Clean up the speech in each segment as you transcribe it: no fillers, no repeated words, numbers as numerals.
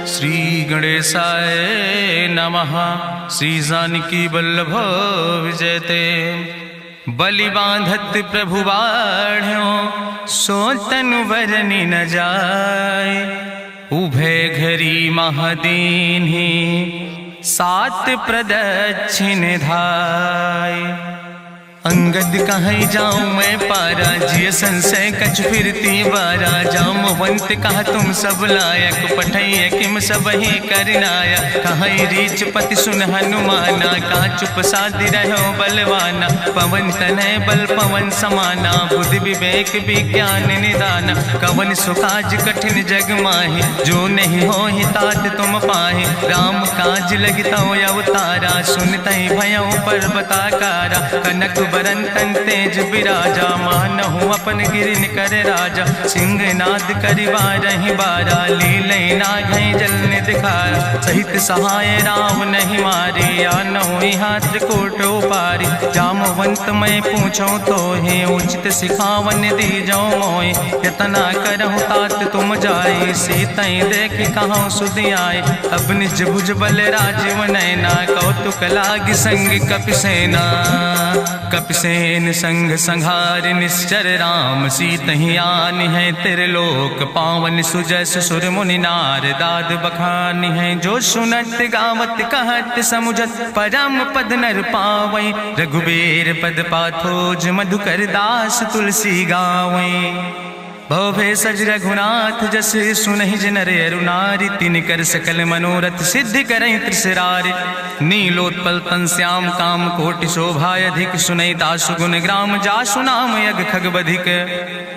श्री गणेशाय नमः। श्री जानकी वल्लभ विजयते। बलि बांधत प्रभु बाढ़ो सो तनु बरनि न जाय। उभय घरी महादीन्हि सात प्रदक्षिण धाय। अंगद कहीं जाऊं मैं पारा जिय संशय कछ फिरती बारा। जामवंत कहा तुम सब लायक पठैय किम सब ही करनाया। कहीं रीच पति सुन हनुमाना कहा चुप साधि रहो बलवाना। पवन तनय बल पवन समाना बुद्धि विवेक विज्ञान निदाना। कवन सुकाज कठिन जग माहि जो नहीं हो ही तात तुम पाहि। राम काज लगितो अवतारा सुनतहि भयउ पर्वताकारा। कनक बरन तन तेज बिराजा मानहु अपन गिरिन कर राजा। सिंह नाद करिवारहि बारा लीलै नागहि जल दिखारा। सहित सहाय राम नहीं मारे आनहु यहाँ त्रिकूट पारी। जामवंत मैं पूछो तो हे उचित सिखावन दीजो मोय। यतना करहु तात तुम जाए सीतई देख कहाँ सुधि आए। अब निज भुज बल राजीव नैना कौतुक लाग संग कपिसेना। कपिसेन संग संहार निश्चर राम सीतहि आनि है त्रिलोक पावन। सुजस सुर मुनि नार दाद बखानि है। जो सुनत गावत कहत समुझत परम पद नर पावै। रघुबीर पद पाथोज मधुकर दास तुलसी गावै। भवभय सज रघुनाथ जस सुनहि जिनर अरुनारि। तिनकर सकल मनोरथ सिद्धि करहि त्रिसरारि। नीलोत्पल तन श्याम काम कोटि शोभा अधिक। सुनहि दासु गुण ग्राम जासु नाम यज्ञ खग बधिक।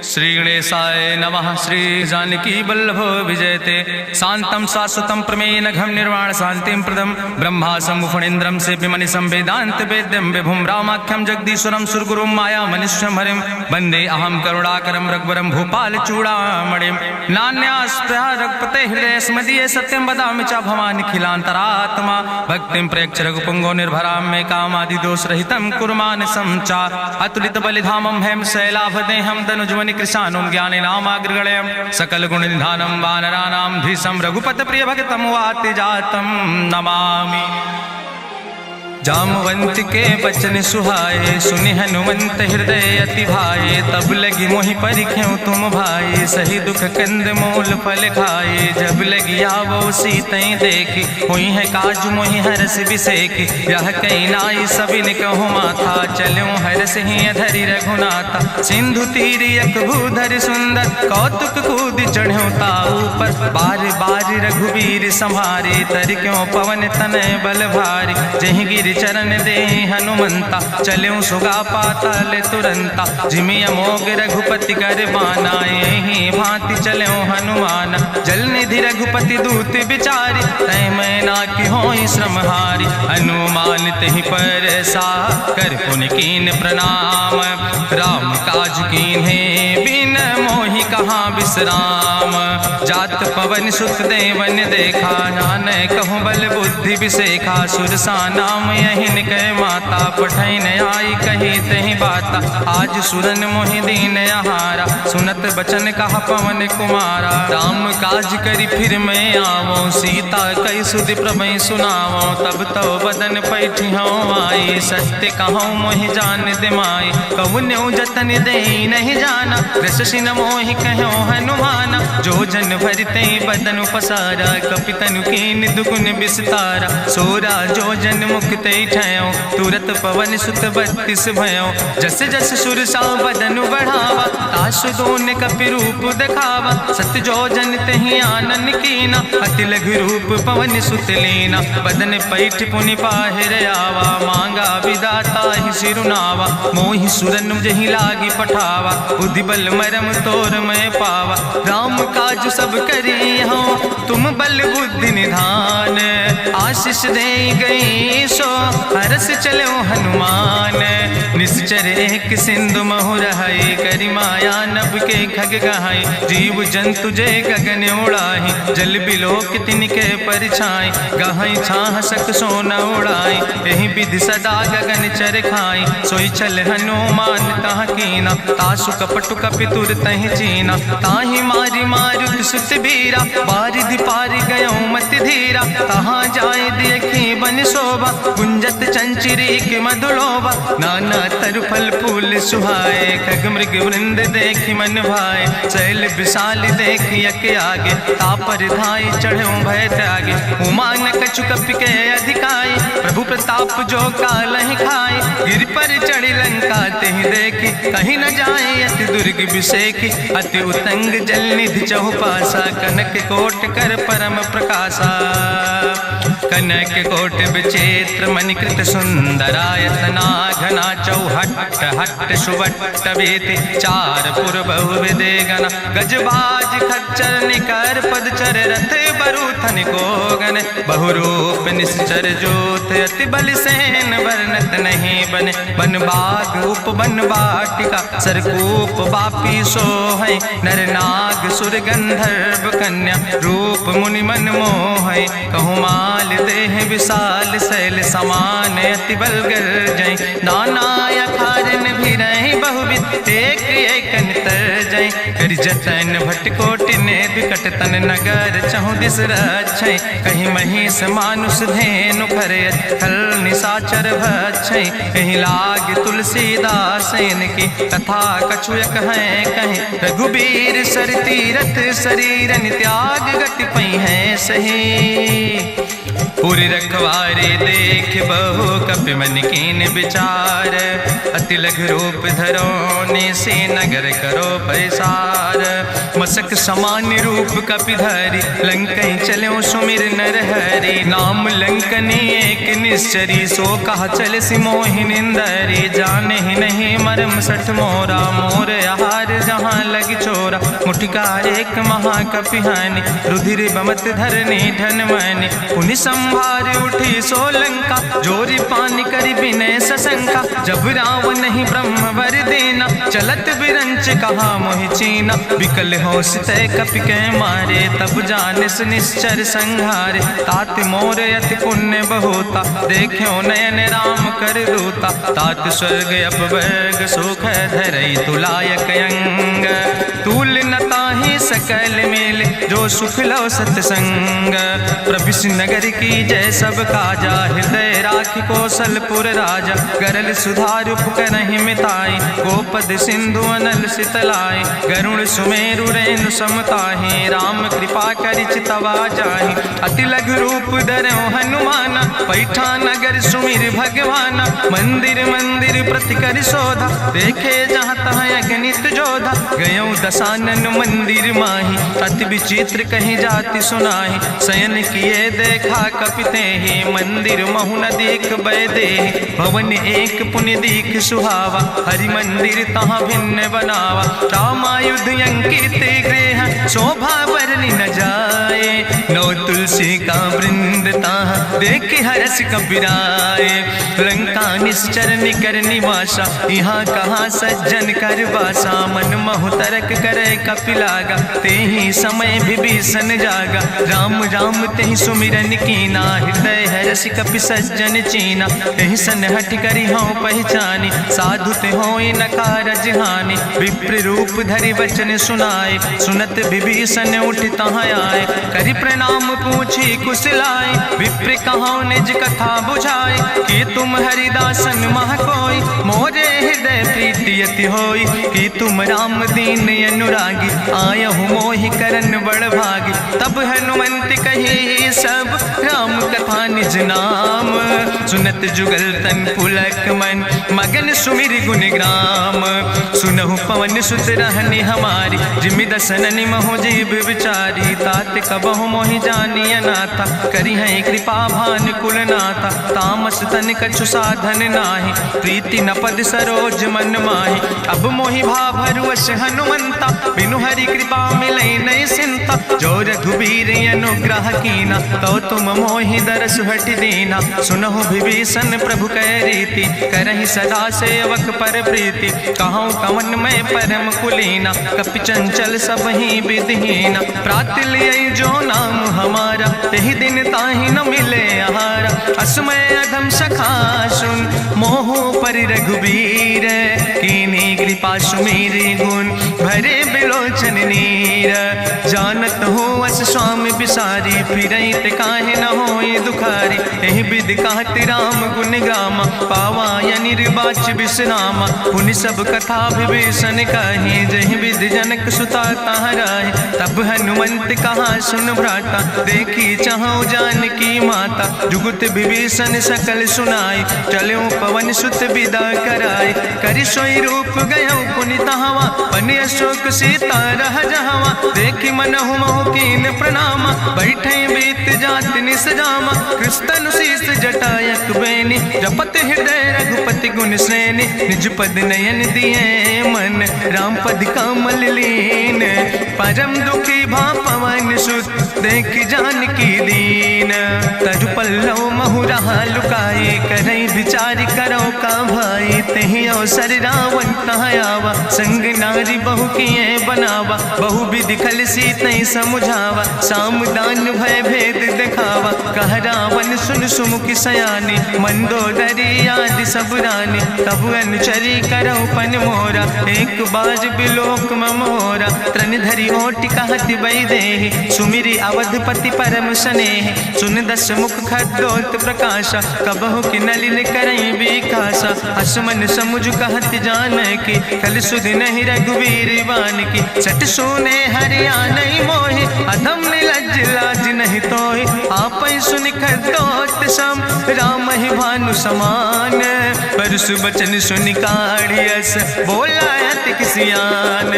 श्री गणेशाय नमः। श्री जानकी वल्लभ विजयते। शांतम शाश्वतम प्रमेयन घम निर्वाण शांतिम प्रदम। ब्रह्मा शंभु फणीन्द्रम सेव्यमणि संवेदांत वेद्यम विभुम रामाख्यम जगदीश्वरम सुरगुरुम माया मनुष्यम हरिम। वंदे अहम करुणाकरम रघुवरम भूपाल चूड़ामणिम। नान्यास्पृहा रघुपते हृदय स्मदीय सत्यम वदामि च भवानि खिलांतरात्मा। भक्तिम प्रयच्छ रघुपुंगो निर्भराम मे कामादि दोष रहितम कुर्मान समचा। अतुलित बलिधामम हेम शैलाभदेहम दनुजवनि कृशानुम ज्ञानि नामाग्रगण्यम। सकल गुण निधानम वानराणाम धीसम रघुपत प्रिय भगतम वाति जातम नमामि। जामवंत के बचन सुहाए सुनि हनुमंत हृदय अति भाए। तब लगी मोहि परिख्यो तुम भाई सही दुख कंद मूल फल खाए। जब लगी आवो सीतई देखी हुई है काज मोहि हरस बिसेखी। यह कई नाई सबिन कहु माथा चलो हरस ही धरि रघुनाथा। सिंधु तीर यक भूधर सुंदर कौतुक कूद चढ़ो ताऊ पर। बार बार रघुबीर संहारे तर क्यों पवन तनय बल भारी। जहि गिर चरण दे हनुमंता चलो सुगा पाताल तुरंता। जिमि अमोघ रघुपति कर बाना यही भांति चलो हनुमाना। जल निधि रघुपति दूत बिचारी तय मैना की होई श्रमहारी। हनुमान तहि पर सा कर पुनि कीन प्रणाम। राम काज कीन्हे बिन मोहि कहाँ विश्राम। जात पवन सुत देवन देखा नानय कहूँ बल बुद्धि विसेखा। सुरसा नाम यहिन कह माता पठैन आई कही तहि बाता। आज सुरन मोहि दीन आहारा सुनत बचन कहा पवन कुमारा। राम काज करी फिर मैं आवो सीता कई सुधि प्रभु सुनावो। तब तो बदन पैठी हूँ आई सत्य कहूँ मोहि जान दिमाई। कहुन्यु जतन दे नहीं जाना रससिन मोहि कहो हनुमाना। जो जन भरते बदन पसारा कपितनु कीन दुगुन विस्तारा। सोरा जो जन मुक्ते ठयो तुरत पवन सुत 32 भयो। जस जस सुरसा बदन बढ़ावा तासु दोन कपि रूप दिखावा। सत्य जो जन तहि आनन कीना अति लघु रूप पवन सुत लीना। बदन पैठ पुनि पाहिर आवा मांगा विदाता ही सिरुनावा। मोहि सुरन जहि लागी पठावा बुद्धि बल मरम तोर मैं पावा। राम काज सब करी हो तुम बल बुद्धि निधान। आशीष दे गई सो हरस चलो हनुमान। निश्चर एक सिंधु महुर हई करी माया नभ के खग गहाई। जीव जंतु जे गगन उड़ाही जल बिलोक तिनके परछाई। गहाई छाह सक सोन उड़ाई यही विधि सदा गगन चर खाई। सोई चल हनुमान तह कीना तासु कपटु कपितुर तहि चीना। ताहि मारी मारुत सुत बीरा बारिधि पारि गयो मत धीरा। तहाँ जाय देखी बन शोभा गुंजत चंचिरीक मधुलोभा। नाना तरु फल फूल सुहाए खग मृग वृंद देखी मन भाए। शैल विशाल देखी यके आगे तापर धाई चढ़ो भय त्यागे। उमान कछु कपि के अधिकाई प्रभु प्रताप जो कालहि खाई। गिर पर चढ़ी लंका तेहि देखी कहीं न जाए अति दुर्ग विषेखी। अति उतंग जल निधि चहुपासा कनक कोट कर परम प्रकाशा। कनक कोट विचित्र मणिकृत सुंदरायतना घना चौहट्ट हट्ट सुवट्ट वेति। चार पुर बहुविधे गना गजबाज खच्चर निकर पदचर रथ बरूथन को गन। बहुरूप निश्चर जोत अति बल सेन वर्णत नहीं बने। बन बाग उप बन बाटिका सरकूप बापी सोहै। नर नाग सुर गंधर्व कन्या रूप मुनि मन मोहै। कहूँ माल देह विशाल शैल समान अति बलगर जय। नाना अखारन भी रही बहुविध एक एक तर जय। कर जतन भटकोटि ने विकट तन नगर चहु दिस रक्षै। कहीं महिष मानुष धेनु खरे खल निशाचर भक्षै। कहीं लाग तुलसीदास इनकी कथा कछुयक है कहीं। रघुबीर सर तीरथ शरीरन त्याग गति पई है सही। पूरी रखवारे देख बहु कपि मन कीन विचार। अति लघु रूप धरो ने से नगर करो पैसार। मसक समान रूप कपि धरि लंकई चलो सुमिर नर हरि। नाम लंकनी एक निश्चरी सो कहा चल सी मोहि निंदरी। जाने ही नहीं मरम सठ मोरा मोर आहार जहाँ लग चोरा। मुठिकार एक महाकपि हानि रुधिर बमत धरनी धन मनि। पुनि संभार उठी सोलंका जोरी पानी करी विनय सशंका। जब रावण नहीं ब्रह्म वर देना चलत बिरंच कहा मोहि चीना। विकल होश तय कपि के मारे तब जानिस निश्चर संहारे। तात मोर अति पुण्य बहुता देखो नयन राम कर दूता। तात स्वर्ग अपवर्ग सुख धरई तुलायक अंग। तूल न ताहि सकल मेल जो सुख लो सत्संग। प्रभिस नगर की जय सब काजा हृदय राखि कौशलपुर राजा। गरल सुधारु करहि मिताई गोपद सिंधु अनल सितलाई। गरुण सुमेरु रेणु समताहि राम कृपा करि चितवा जाहि। अति लघु रूप धरो हनुमाना पैठा नगर सुमिर भगवाना। मंदिर मंदिर प्रति कर शोधा देखे जहाँ तहाँ अगणित जोधा। गयो दशानन मंदिर माही अति विचित्र कहीं जाति सुनाही। शयन किए देखा कपिते ही मंदिर महु न देख बैदे। भवन एक पुण्य दीख सुहावा हरि मंदिर तहाँ भिन्न बनावा। रामायुध अंकित गृह शोभा वर्णि न जाए। नौ तुलसी का वृंद तहाँ देख हरस कबीराए। लंका निश्चर निकर निवासा यहाँ कहाँ सज्जन कर वासा। मन महु तरक करे कपिलागा ते ही समय विभीषण जागा। राम राम तेहि सुमिरन कीना हृदय हरस कपि सज्जन चीना। एहि सन हठ करि हूँ पहचानी साधु ते होई न कारज हानि। विप्र रूप धरि वचन सुनाए सुनत विभीषण उठ तहाँ आए। करि प्रणाम पूछी कुशलाए विप्र कहाँ निज कथा बुझाए। कि तुम हरिदासन मह कोई मोरे हृदय प्रीति अति होई। कि तुम राम दीन अनुरागी आयहु मोहि करन बड़ भागी। तब हनुमंत कही सब राम कथा निज नाम। सुनत जुगल तन पुलक मन मगन सुमिर गुण ग्राम। सुनहु पवन सुत रहनी हमारी जिमि दसननि महो जीव विचारी। तात कबहु मोहि जानी अनाथा करी है कृपा भान कुलनाथा, तामस तन कछु साधन नाही, प्रीति न पद सरोज मन माही। अब मोहि भाभरु अस हनुमंता, बिनु हरि कृपा मिलै नहीं सिंता। जो रघुबीर अनुग्रह कीना, तो तुम मोहि दरस हटि दीना। सुनहु विभीषण प्रभु कै रीति, करहि सदा सेवक पर प्रीति। कहूँ कवन में परम कुलीना, कपि चंचल सब ही विधिहीना। प्रात लियै जो नाम हमारा, यही दिन ताहि न मिले आहारा। असमय अधम सखा सुन, मोह पर रघुबीर। कीन्ही कृपा सुमेरि गुण, भरे बिलोचन नीर। जानत हो अस स्वामी बिसारी, फिरहि ते काहे न होई दुखारी। एहि विधि कहत राम गुण गामा, पावा निर्वाच विश्रामा। पुनि सब कथा विभीषण कही, जहि विधि जनक सुता कहाँ रहे। तब हनुमंत कहा सुन भ्राता, देखी चाहूँ जानकी माता। जुगुत विभीषण सकल सुनाई, चलो पवन सुत विदा कराई। करि सोई रूप गयो पुनि तहवा, बनि अशोक सीता रह जहवा। देखी मनहु मोह कीन प्रणामा, बैठे बीत जात निस जामा। कृष्ण शीस जटायक बेनी, जपत हृदय रघुपति गुण श्रेणी। निज पद नयन दिए मन, राम पद कमल लीन। परम दुखी भा पवन सुत, देख जानकी दीन। तरु पल्लव महु रहा लुकाई, करई विचार करो का भाई। तेहि अवसर रावण तहाँ आवा, संग नारी बहु किए बनावा। बहु विधि खल सीतै समुझावा, साम दान भय भेद दिखावा। कह रावण सुन सुमुखी सयानी, मंदोदरी आदि सब रानी। तब अनुचरी करौ पन मोरा, एक बाज बिलोक ममोरा। त्रन धरि ओट कहत वैदेही, सुमिरि अवधपति परम स्नेह। सुन दस मुख खद्योत प्रकाशा, कबहु कि नलिन करई विकासा। असमन समुझ कहत जानकी, कल सुध नहीं रघुवीर बान की। सट सुने हरियाणई मोहि, अधम निलज्ज लाज नहीं तोहि। आपै सुनि खद्योत सम, राम ही भानु समान। परसु बचन सुनि काढ़ियस, बोला अति किसियान।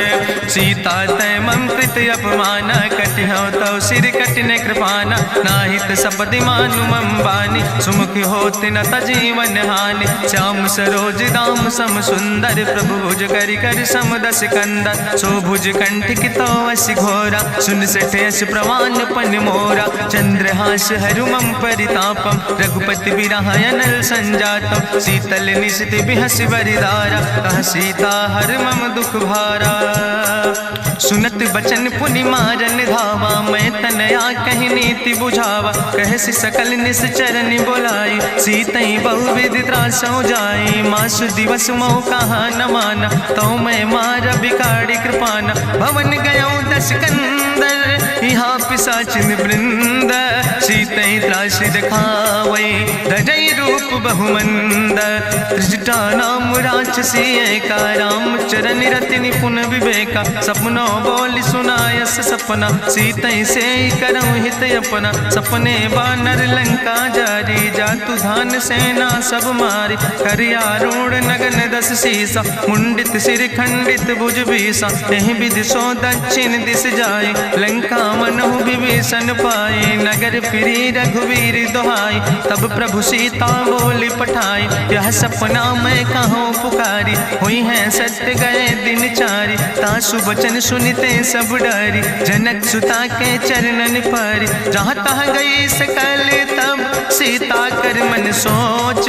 सीता तै मम कृत अपमाना, कटिहौ तौ सिर कटिन कृपाना। नाहित सपदि मानु मम बानी, सुमुख होत न तजीवन हानि। श्याम सरोज दाम सम सुंदर, प्रभु भुज करि करि सम दस कंदर। सो भुज कंठ कितो अस घोरा, सुन सठे अस प्रवान पन मोरा। चंद्रहास हरु मम परितापम, रघुपति बिरह अनल संजातम। शीतल निशित बिहसि बरिदारा, कह सीता हर मम दुख भारा। सुनत बचन पुनि मारन धावा, मैं तनया कहि नीति बुझावा। कहसि सकल निश्चरनि बोलाई, सीतई बहुविधि त्रासौ जाई। मासु दिवस मोह कहा न माना, तो मैं मार बिगाड़ी कृपाना। भवन गयो दस कंदर, यहाँ पिशाचिन वृंद। सीतई त्रास दिखावै, धजै रूप बहुमंद। त्रिजटा नाम राक्षसी एका, राम चरण रति निपुण विवेका। सपनो बोल सुनायस सपना, सीतई से करऊँ हित अपना। सपने बानर लंका जारी, जातु धान सेना सब मारी। करियारूढ़ नगन दस सीसा, मुंडित सिर खंडित भुज बीसा। यही विधि सो दक्षिण दिस जाए, लंका मनहु विभीषण पाए। नगर फिरी रघुवीर दुहाई, तब प्रभु सीता बोली पठाई। यह सपना मैं कहूँ पुकारी, हुई है सत्य गए दिन चारी। तासु वचन सुनते सब डरी, जनक सुता के चरणन पर। जहाँ तहाँ गई सकल तब, सीता कर मन सोच।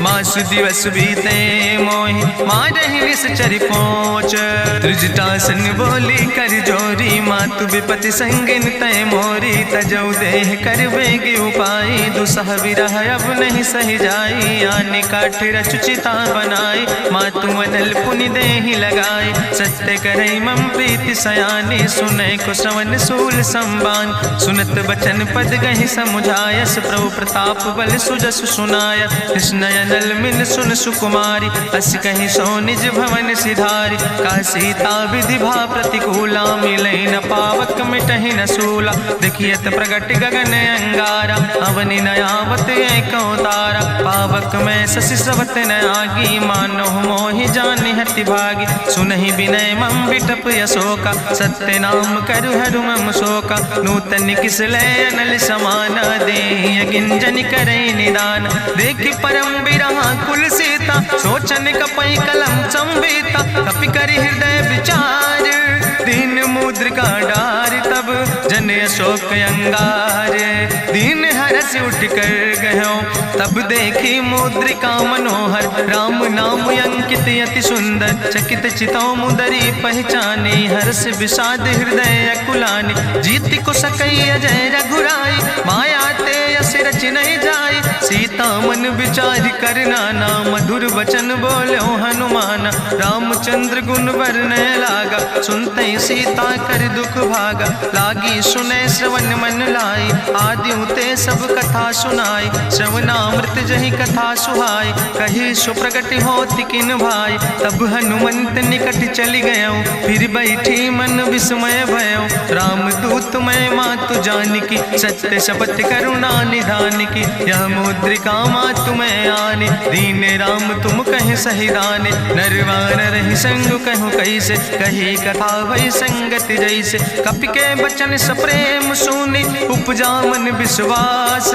मासु दिवस बीते मोहि, मारहि निश्चर पहुँच। त्रिजटासन बोली कर जोरी, मातु विपति संगिन तय मोरी। तजौ देह कर बेग उपाय, दुसह विरह अब नहीं सही जाई। आने काठ रचुचिता बनाई, मातु अनल पुनि देहि लगाई। सत्य करई मम प्रीति सयानी, सुनै को श्रवण सूल संबान। सुनत बचन पद गहि समुझायस, प्रभु प्रताप बल सुजस सुनाय। कृष्ण अनल मिल सुन सुकुमारी, अस कहि सो निज भवन सिधारी। का सीता विधि भा प्रतिकूला, मिलै न पावक मिटहि न सूला। देखियत प्रगट गगन अंगारा, अवनि न आवत एक तारा। पावक में शशि स्रवत न आगी, मानो मोहि जानि हति भागी। सुनहि विनय मम विटप यशोका, सत्य नाम करु हरु मम शोका। नूतन किसलय अनल समाना दे गिंजन करे निदान देखी परम बिरहा कुल सीता सोचन कपई कलम संवेता कपि करि हृदय विचार दीन मुद्रिका डार तब जन अशोक अंगार दीन हरस उठ कर गयो तब देखी मुद्रिका मनोहर राम नाम अंकित अति सुंदर चकित चितौ मुदरी पहचाने हर्ष विषाद हृदय अकुलाने जीत को सकई अजय रघुराई माया ते यस रच नहीं जाई सीता मन विचार कर नाना मधुर वचन बोलो हनुमान रामचंद्र गुण वर्णय लागा सुनते सीता कर दुख भागा लागी सुने श्रवण मन लाई आदि ते सब कथा सुनाई श्रवणामृत जहि कथा सुहाई कही सुप्रगट होति किन भाई तब हनुमंत निकट चली गयो फिर बैठी मन विस्मय भयो राम दूत मैं मातु जानकी सत्य शपथ करुणा निधान की यह मुद्रिका मातु मैं आने दीन राम तुम कहे सही दाने नरवान रही संग कहूँ कैसे कही कथा वही संगत जैसे कपि के बचन सप्रेम सुनि उपजा मन विश्वास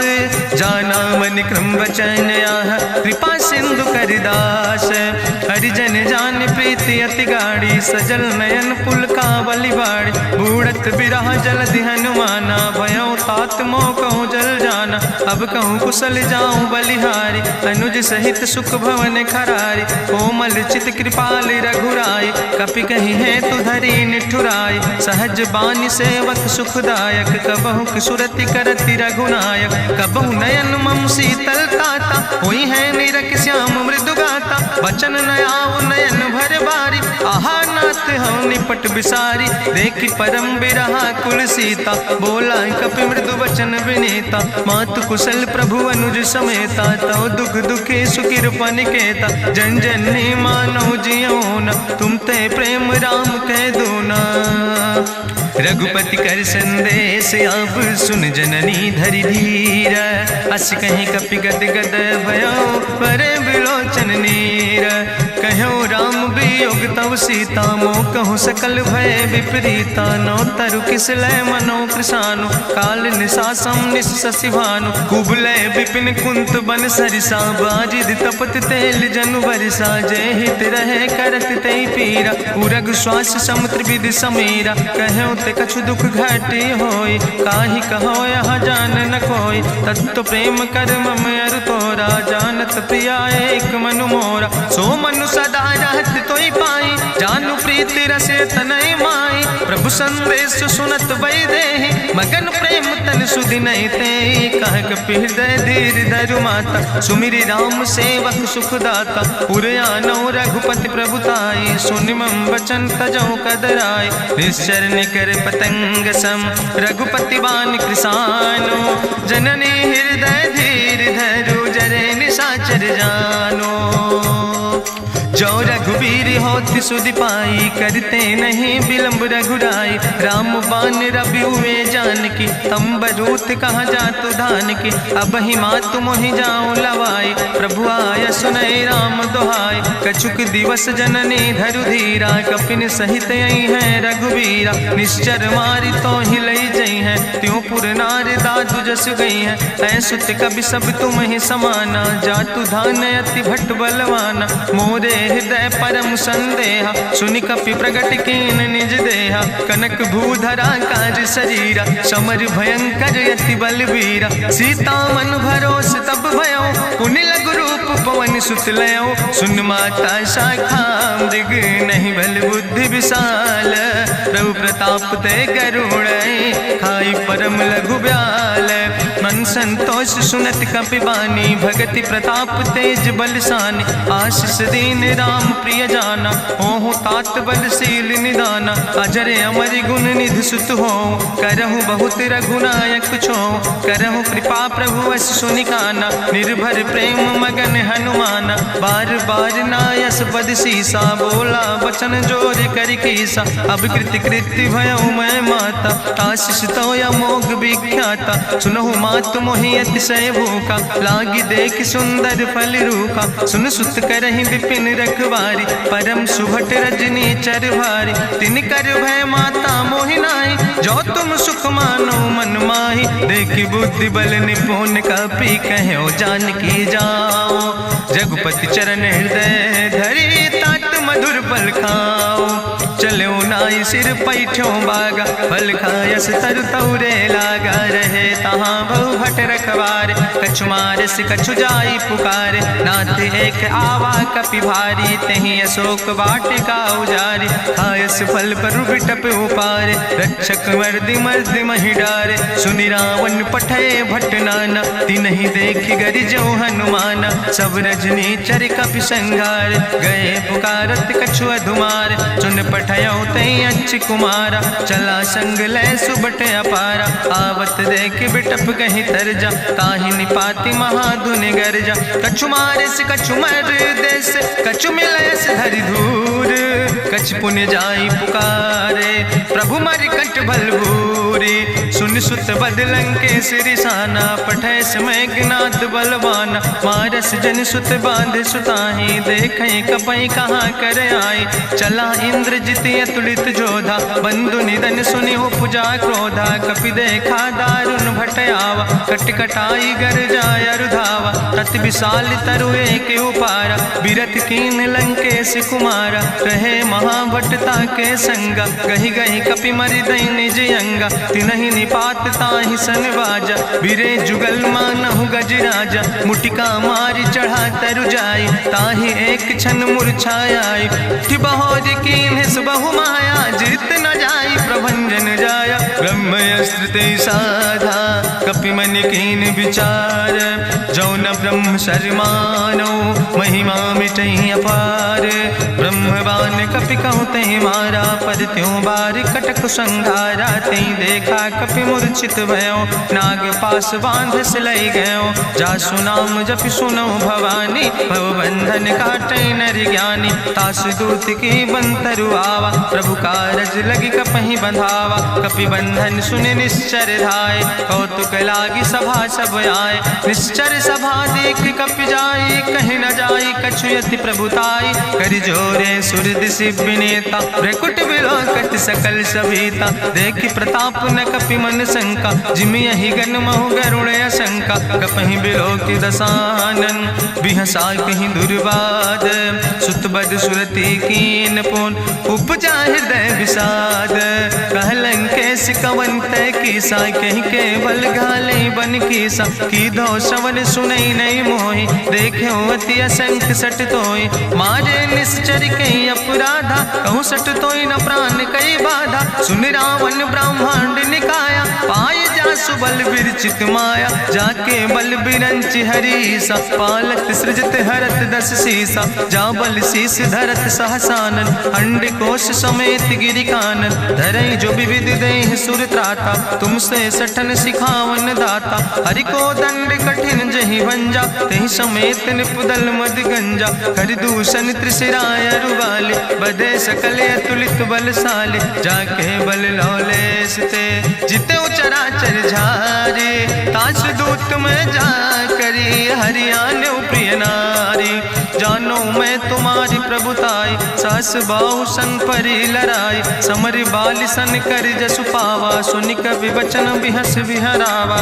जाना मन क्रम वचन आह कृपा सिंधु करिदास हरिजन जान प्रीति अति गाड़ी सजल नयन पुल का बलिबाड़ी बूढ़त बिरह जलधि हनुमाना भयो तात मोह कहूँ जल जाना अब कहूँ कुशल जाऊँ बलिहारी अनुज सहित सुख भवन खरारी कोमल चित कृपाल रघुराई कपि कही है तु धरी निठुराई सहज बानी सेवक सुखदायक कबहु सुरति करति रघुनायक कबहु नयन मम शीतल ताता हुई है निरख श्याम मृदु गाता बचन नयाव नयन भर बारी आहा नाथ हम निपट बिसारी देखी परम बिरहा कुल सीता बोला कपि मृदु वचन विनीता मातु कुशल प्रभु अनुज समेता तव दुख दुखी सुखिर पनिकेता जन जन मानो जियोना तुम ते प्रेम राम कह दूना रघुपति कर संदेश अब सुन जननी धरि धीर अस कहीं कपि गद गद भयो पर बिलोचन नीर कहो राम वियोग तव सीता मोह कहूँ सकल भय विपरीता नो तरु किसलय मनो कृषानु काल निशासम निशसिभानु कुबलय विपिन कुंत बन सरिसा बाजिद तपत तेल जनु बरिसा जय हित रहे करत ते पीरा उरग श्वास समुद्र विधि समीरा कहो ते कछु दुख घाटी होई काहि कहो यह जान न कोई तत्व प्रेम कर मम अरु तोरा जानत प्रिया एक मनु मोरा सो मनु सदा रहत तोई पाई जानु प्रीति रसे तनय माई प्रभु संदेश सुनत वै देहि मगन प्रेम तन सुधि नहीं ते कह कपि हृदय धीर धरु माता सुमिरि राम सेवक सुखदाता पुरयानो रघुपति प्रभुताई सुनि मम वचन तजौ कदराय निश्चर निकर पतंग सम रघुपति बान कृसानो जननी हृदय धीर धरु जरे निशाचर जानो जो रघुवीर होति सुधि पाई करते नहीं विलंब रघुराई राम बान रवि हुए जानकी तंबरूत कहाँ जातु धान की अब ही मातु मोहि जाऊं लवाई प्रभु आय सुनय राम दुहाई कछुक दिवस जननी धरु धीरा कपिन सहित यही है रघुवीरा निश्चर मारी तो ही लई जई है त्यों पुर नार दादु जस गई है ऐसुत कभी सब तुम ही समाना जातु धान अति भट बलवाना मोरे हृदय परम संदेहा सुनि कपि प्रगट कीन निज देहा कनक भूधरा काज शरीरा समर भयंकर यति बलवीरा सीता मन भरोस तब भयो पुनि लघु रूप पवन सुत लयो सुन माता शाखा मृग नहीं बल बुद्धि विशाल प्रभु प्रताप ते करुण खाई परम लघु ब्याल मन संतोष सुनत कपि बानी भगति प्रताप तेज बलसानी आशीष दीन राम प्रिय जाना ओहु तात बलशील निदाना अजर अमर गुण निधि सुत हो करहु बहुत रघुनायक छो करहु कृपा प्रभु अस सुनिकाना निर्भर प्रेम मगन हनुमाना बार बार नायस पद सीसा बोला वचन जोर कर कीसा अब कृति कृति भयो मैं माता आशीष तो अमोघ विख्याता सुनहु मात मात मोहि अतिशय भूखा, लागी देख सुंदर फल रूखा। सुन सुत करहि विपिन रखवारी, परम सुभट रजनी चर भारी। तिन कर भय माता मोहि नाहि, जो तुम सुख मानो मन माहि। देखि बुद्धि बल निपुण कपि, कहो जानकी जाओ। जगुपति चरण हृदय धरि, तात मधुर फल खाओ। चलो नाई सिर पैठो बागा, फल खायस तरु तौरे लागा। रहे तहाँ बहु भट रखवारे, कछु मारस कछु जाई पुकारे। नाथ एक आवा कपि भारी, तहीं अशोक वाटिका उजारी। खायस फल पर बिटप उपारे, रक्षक मर्दि मर्दि महि डारे। सुनि रावण पठय भट नाना, तिन्हि देखि गरिजो हनुमाना। सब रजनी चर कपि संघार, गए पुकारत कछु अधुमार। सुन पठयो तई अच्छ कुमारा, चला संग लय सुबट अपारा। आवत देख बिटप कहीं तरजा, ताहि निपाति महाधुन गरजा। कछु मारिस कछु मर देस, कछु मिलयस धरि धूर। कछ पुण्य जाई पुकारे, प्रभु मरि कंठ बलभूरी। सुन सुत बदलं के सिरिसाना, पठय समय ज्ञात बलवाना। मारस जन सुत बांध सुताही, देखें कपई कहाँ कर आई। चला इंद्रजित अतुलित जोधा, बंधु निधन सुनि उपजा क्रोधा। कपि देखा दारुण भटयावा, कट कटाई गर जाय रुधावा। तत विशाल तरु एक उपारा, बिरथ कीन लंकेश कुमारा। रहे महाभटता के संगा, गहि गहि कपि मरि दई निज अंगा। तिनहि निपात ताहि सन बाजा, बिरे जुगल मानहु गजराजा। मुटिका मारि चढ़ा तरु जाई, ताहि एक क्षण मूर्छाई। बहोज कीन्हिस बहु माया, जीत न जाई प्रभंजन जाया। ब्रह्मयस्त्र ते साधा, कपि मन कीन विचार। जो न ब्रह्म शर्मानो, महिमा मिटई अपार। ब्रह्मवान कपि कहु तहि मारा, पर त्यों बार कटक संघारा। तई देखा कपि मूर्छित भयो, नाग पास बांध सिलई गयो। जासु नाम जपि सुनो भवानी, भव बंधन काटई नर ज्ञानी। तासु दूत की बंतरु आवा, प्रभु कारज लगी कपहि बंधावा। कपि बंधन सुनि निश्चर धाय, कौतुक लागी सभा सब आए। निश्चर सभा देख कपि जाई, कहीं न जाई कछु यति प्रभुताई। करि जोरे सुर दिसि विनेता, भ्रकुट विलोकत सकल सभीता। देखि प्रताप न कपि मन शंका, जिमि यहि गन महु गरुण असंका। कपहि बिलोकि दसानन, बिहसा कहीं दुर्वाद। सुत बद सुरति कीन पुन, उपजा हृदय विषाद। कहलन केस कवन तय कीसा, कहीं केवल घाले बन कीसा। कीधो श्रवण सुनई नहीं मोहि, देख्यो अति असंख्य सट तोय। मारे निश्चर कई अपराधा, कहूँ सट तोय न प्राण कई बाधा। सुन रावण ब्रह्मांड निकाया, पाय जासु बल विरचित माया। जाके बल बिरंच हरीसा, पालत सृजत हरत दस सीसा। जा बल शीस धरत सहसानन, अंड कोश समेत गिरि कानन। धरई जो विविध देह सुर त्राता, तुमसे सठन सिखावन दाता। हरि को दंड कठिन जहि भंजा, तहि समेत निपुदल मद गंजा। कर दूषण त्रिशिराय रुवाले, बधे सकल अतुलित बलशाले। जाके बल लौलेस ते, जिते चराचर झारे। तास दूत में जा करी, हरियाण प्रिय नारी। जानो मैं तुम्हारी प्रभुताई, सास बाहु सन परी लड़ाई। समर बाल सन कर जसु पावा, सुनि कवि वचन बिहस बिहरावा।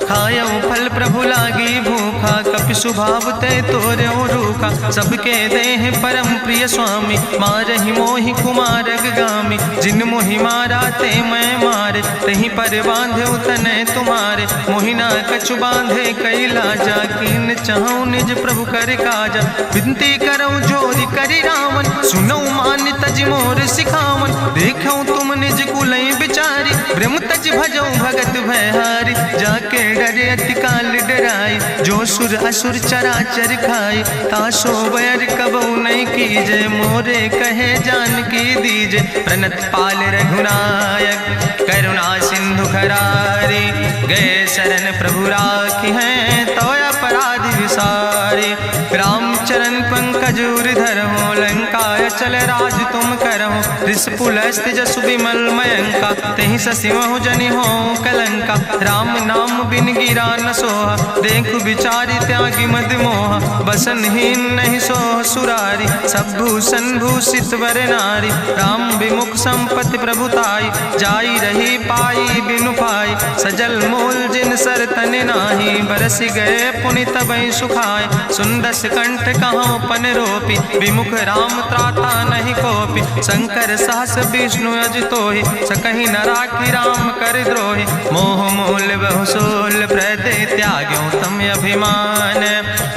खायो फल प्रभु लागी भूखा, कपि सुभाव ते तोर्यो रूखा। सबके देह परम प्रिय स्वामी, मारहि मोहि कुमारग गामी। जिन मोहि मारा ते मैं मारे, तहीं पर बांधे तने तुम्हारे। मोहिना कछु बांधे कैला, जाकीन चाहूं निज प्रभु कर काजा। विनती करऊं जोरी करि रावण, सुनऊ मान तज मोर सिखावन। देखऊं तुम निज कुलई बिचारी, ब्रह्म तज भजऊं भगत भयहारी। जाके डरे अति काल डराई, जो सुर असुर चराचर खाई। तासो बैर कबऊ नहीं कीजे, मोरे कहे जानकी दीजे। प्रणत पाल रघुनायक, करुणा सिंधु खरारी। गए शरण प्रभु राखी हैं, तो अपराध विसारी। रामचरण पंकज धर हो, लंका काय चल राज तुम करहु, ऋष पुलस्त जसु विमल मयंका, तेहि ससिमहु जनि हो कलंका। राम नाम बिन गिरा न सोहा, देखु विचारि त्यागी मद मोहा। बसनहीन नहीं सोह सुरारी, सब भूषण भूषित वर नारी। राम विमुख संपत्ति प्रभुताई, जाई रही पाई बिनु पाई। सजल मूल जिन सर तन नाही, बरस गए पुनि तबहि सुखाय। सुंदस कंठ कहाँ पन रोपी, विमुख राम त्राता नहीं कोपी। शंकर सहस विष्णु अजितोहि, सकहि न राखी राम कर द्रोहि। मोह मूल बहु सोल प्रदे, त्याग्यों तम अभिमान।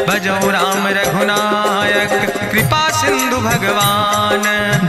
भजो राम रघुनायक, कृपा सिंधु भगवान।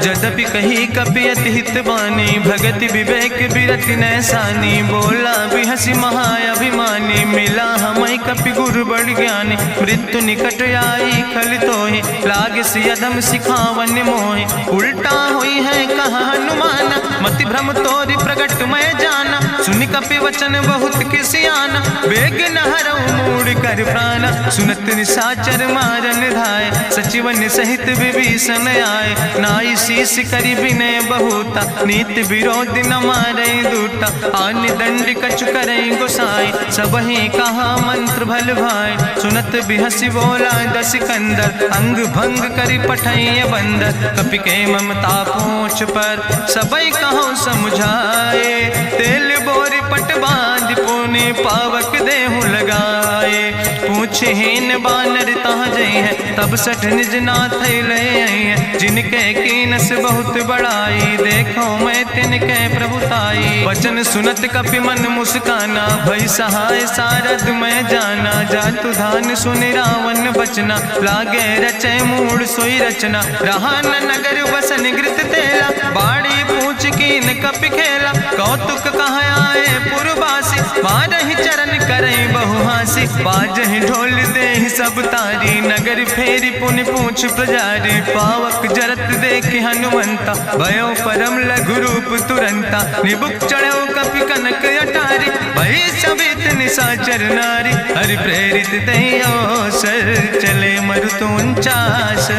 जदपि कही कपि अति हित बानी, भगति विवेक बिरति नैसानी। बोला बिहसी महाअभिमानी, मिला हमई कपि गुरु बड़ ज्ञानी। मृत्यु निकट आई खल तोहि, लागे सियदम सिखावन मोहि। उल्टा हुई है कहा हनुमान, मति भ्रम तोरि प्रगट मैं जाना। सुनि कपि वचन बहुत किसियाना, बेग न हरऊ मूढ़ कर प्राण। सुनत निशाचर मारन धाय, सचिवन सहित विभीषण आए। नाई शीस करि विनय बहुता, नीति विरोध न मारै दूता। आन दंड कछु करै गोसाई, सबहि कहा मंत्र भल भाई। सुनत बिहसी बोला दस कंदर, अंग भंग करि पठैय बंदर। कपि के ममता पूछ पर, सबई कहो समुझाए। तेल बोरी पट बांध पुनि, पावक देहु लगाए। पूछहीन बानर तहाँ जई है, तब सठ निज नाथ ले आई है। जिनके कीनस बहुत बड़ाई, देखो मैं तिनके प्रभुताई। वचन सुनत कपि मन मुस्काना, भई सहाय सारद मैं जाना। जातु धान सुनि रावण बचना, लागे रचै मूढ़ सोई रचना। रहा न नगर बसन घृत तेला, बाड़ी पूछ कीन कपि खेला। कौतुक कहाँ आए पुरवासी, मारहि चरण करई बहुहासी। बाजहि ढोल देहि सब तारी, नगर फेरी पुनि पूछ पुजारी। पावक जरत देखि हनुमंता, भयो परम लघु रूप तुरंता। निबुक चढ़ो कपि कनक अटारी, भई सबित निशाचर नारी। हरि प्रेरित तहि अवसर, चले मरुत 49।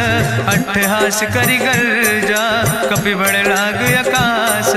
अट्ठहास करि गर्जा, कपि बड़ लाग आकाश।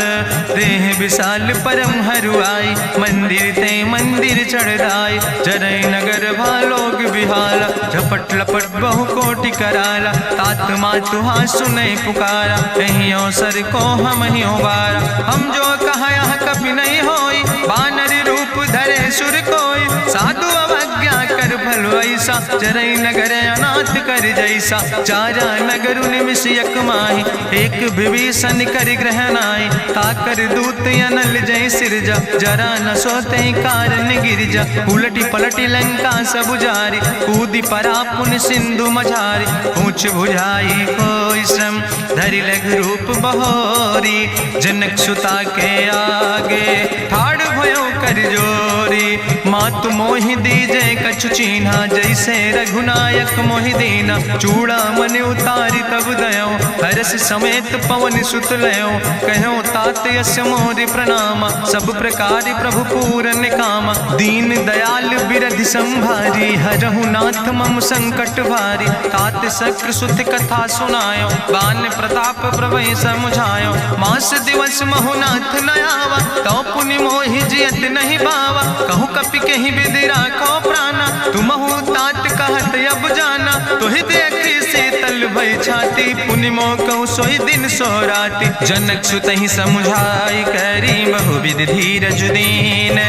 देह विशाल परम हरुआई, मंदिर ते मंदिर चढ़ाई। जरै नगर भालोग बिहाला, झपट लपट बहु कोटि कराला। तात मातु हाँ सुनै पुकारा, एहि अवसर को हम ही बारा। हम जो कहा यहाँ कपि नहीं होई, बानर रूप धरे सुर कोई। साधु अवज्ञा कर भल ऐसा, जरै नगर अनाथ कर जैसा। चारा नगर निमिष यक माही, एक विभीषण कर ग्रह नाई। ताकर दूत अनल जय सिरजा, जरा न सोते कारण गिरजा। उलटी पलटी लंका सब जारी, कूदी परा पुन सिंधु मझारी। पूछ बुझाई कोई श्रम, धरि लघु रूप बहोरी। जनक सुता के आगे, ठाड़ भयो कर जोरी। मातु मोहि दीजे कछु चीन्हा, जैसे रघुनायक मोहि दीना। चूड़ा मन उतारी तब दयो, हरस समेत पवन सुत लयो। कहो तात यस मोरि प्रणामा, सब प्रकार प्रभु पूरन कामा। दीन दयाल बिरधि संभारी, हरहु नाथ मम संकट भारी। तात शक्र सुत कथा सुनायो, बान प्रताप प्रभय समुझायो। मास दिवस महु नाथ न आवा, तो पुनि मोहि जियत नहीं बावा। कहु कपि कहि विधि राखो प्राणा, तुमहु तात कहत अब जाना। तोहि देखी शीतल भई छाती, पुनि मोह कहु सोई दिन सो राति। जनक सुतहि समुझाई, करी बहु विधि धीरज दीन।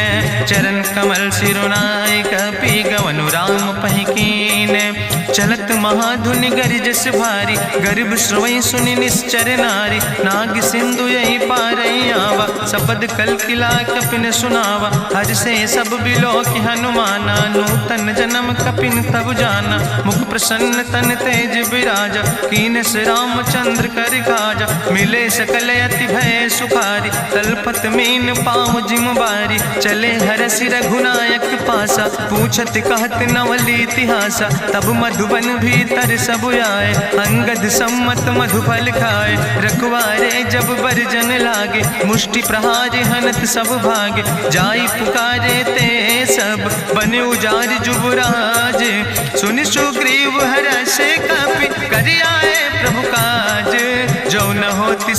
चरण कमल सिरुनाई, कपि गवनु राम पहि कीन। चलत महाधुनि गरिजस भारी, गर्भ श्रवई सुनि निश्चर नारी। नाग सिंधु यही पारई आवा, सबद कल किला कपिन सुनावा। हर से सब बिलोक हनुमाना, नूतन जन्म कपिन तब जाना। मुख प्रसन्न तन तेज विराजा, कीनस रामचंद्र कर काजा। मिले सकल अति भय सुखारी, तलपत मीन पाँव जिम बारी। चले हरस रघुनायक पासा, पूछत कहत नवल इतिहासा। तब मधुबन भीतर सब आए, अंगद सम्मत मधुफल खाए। रखवारे जब बरजन लागे, मुष्टि प्रहार हनत सब भागे। जाई पुकारे ते सब, बने उजार जुबराज। सुनि सुग्रीव हरषे कपि, करि आए प्रभु काज।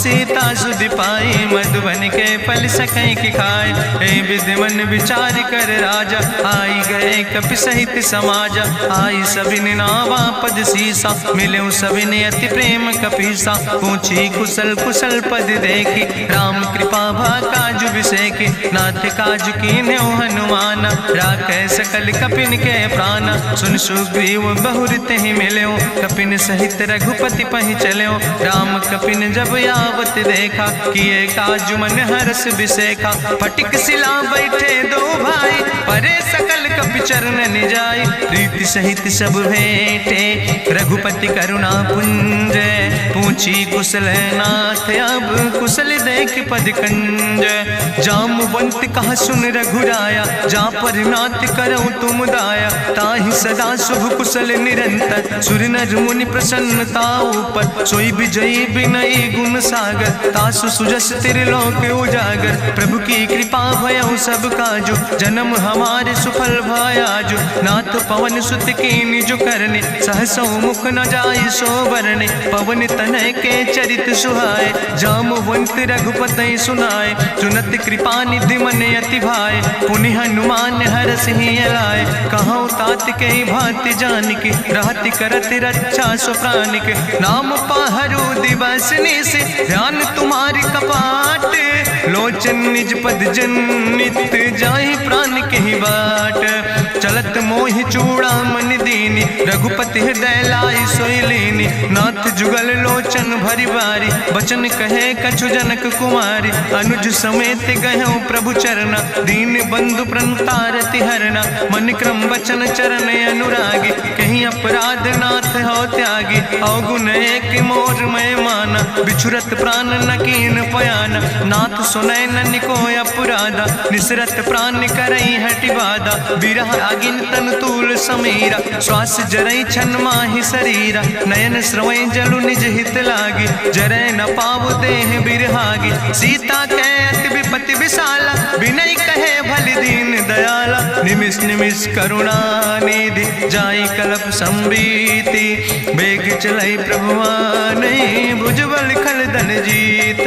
सीता सुधि पाई, मधुबन के फल सकै की खाए। हे विधि मन विचार कर राजा, आई गए कपि सहित समाजा। आई सबिन नावा पद सीसा, मिले सबिन अति प्रेम कपीसा। पूछी कुशल कुशल पद देखी, राम कृपा भा काजु बिसेकी। नाथ काजु कीन्हे हनुमाना, राखे सकल कपिन के प्राणा। सुन सुग्रीव बहुर तेहि मिल्यो, कपिन सहित रघुपति पहि चल्यो। राम कपिन जब यावत देखा, किए काजु मन हरस बिसेखा। फटिक सिला बैठे दो भाई, परे सकल कपि चरण निजाई। प्रीति सहित सब भेंटे, रघुपति करुणा पुंज। पूछी कुशल नाथ, अब कुशल देख पद कंज। जामवंत कहा सुन रघुराया, जा पर नाथ करऊं तुम दाया। ताहि सदा शुभ कुशल निरंतर, सुर नर मुनि प्रसन्नता ऊपर। सोई विजयी विनयी गुण सागर, तासु सुजस त्रिलोक उजागर। प्रभु की कृपा भयउ सब काजु, जन्म हमारे सुफल भयाजु। नाथ पवन सुत की निज करने, सहसो मुख न जाय सो बरने। पवन तनय के चरित सुहाए, जामवंत रघुपति सुनाए। चुनत कृपा निधि मन अति भाए, पुनि हनुमान हरस ही लाए। कहूँ तात के भांति जानकी, रहति करत रक्षा सो प्राणिक। नाम पाहरु दिवस निस, ध्यान तुम्हारी कपाट। लोचन निज पद जनित, जाहि प्राण के ही बाट। चलत मोहि चूड़ामणि दीनी, रघुपति हृदय लाई सोई लीनी। नाथ जुगल लोचन भरि बारी, बचन कहे कछु जनक कुमारी। अनुज समेत गयो प्रभु चरना, दीन बंधु प्रणतारति हरना। मन क्रम बचन चरण अनुरागी, कहीं अपराध नाथ हो त्यागी। अवगुण एक मोर मैं माना, बिछुरत प्राण न कीन पयाना। नाथ सुनय ननि को अपराधा, निसरत प्राण करई हटि बाधा। बिरह अगिन तन तूल समीरा, श्वास जरई छन माहि शरीरा। नयन श्रवै जलु निज हित लागी, जरै न पाव देह बिरहागी। सीता के अति विपति विशाला, विनय कहे भलि दीन दयाला। निमिष निमिष करुणा निधि, जाई कलप संबीति। बेग चलै प्रभुआनै, भुजबल खल धन जीत।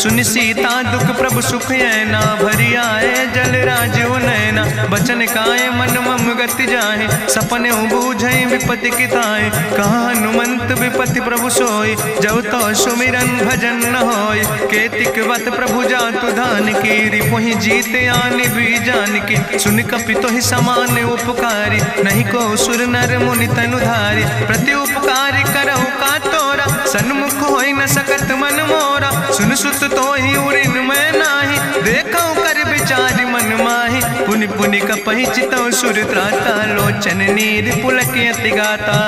सुनि सीता दुख प्रभु सुख ऐना, भरि आए जल राजु नैना। बचन काए मन मम गति जाहे, सपने बूझै विपति किताए। कहा हनुमंत विपति प्रभु सोई, जब तो सुमिरन भजन न होय। केतिक वत प्रभु जातु धान की, रिपुहि जीत आनि भी जान की। सुन कपि तोहि समान उपकारी, नहीं को सुर नर मुनि तनुधारी। प्रति उपकार करहु का तोरा, सन्मुख होई न सकत मन मोरा। सुन सुत तोहि उरिन मैं नाही, देखौ कर विचारि मन माहि। पुनि पुनि कपहि चितौ सुर त्राता, लोचन नीर पुलक अति गाता।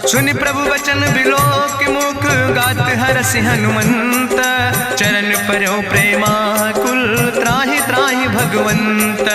सुनि प्रभु वचन बिलोक मुख, गात हरसि हनुमंत। चरण परौ प्रेमाकुल, त्राहि त्राहि भगवंत।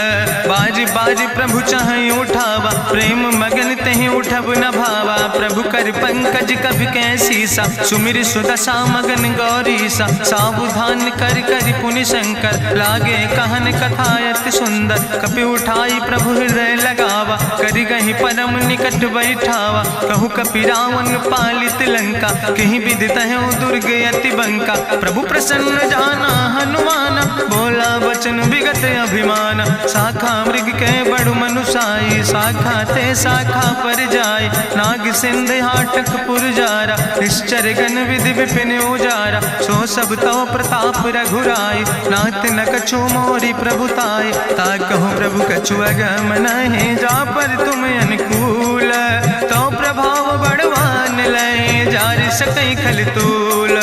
बाज बाज प्रभु चाहि उठावा, प्रेम मगन तेहि उठब न भावा। प्रभु कर पंकज कभि कैसीसा, सुमिर सुदशा मगन गौरीसा। सावधान कर कर पुनि शंकर, लागे कहन कथा अति सुंदर। कपि उठाई प्रभु हृदय लगावा, करि गहि परम निकट बैठावा। कहु कपि रावण पालित लंका, कहीं विधि तहु दुर्ग अति बंका। प्रभु प्रसन्न जाना हनुमाना, बोला वचन विगत अभिमाना। शाखा मृग के बड़ु मनुसाई, शाखा ते शाखा पर जाय। नाग सिंध हाटक पुरजारा, निश्चर गण विधि विपिन उजारा। सो सब तव प्रताप रघुराई, नाथ न कछु मोरी प्रभुताई। ता कहूँ प्रभु कछु अगम नहीं, जा पर तुम अनुकूल। तो प्रभाव बड़वान लय, जार सकई खल तूल।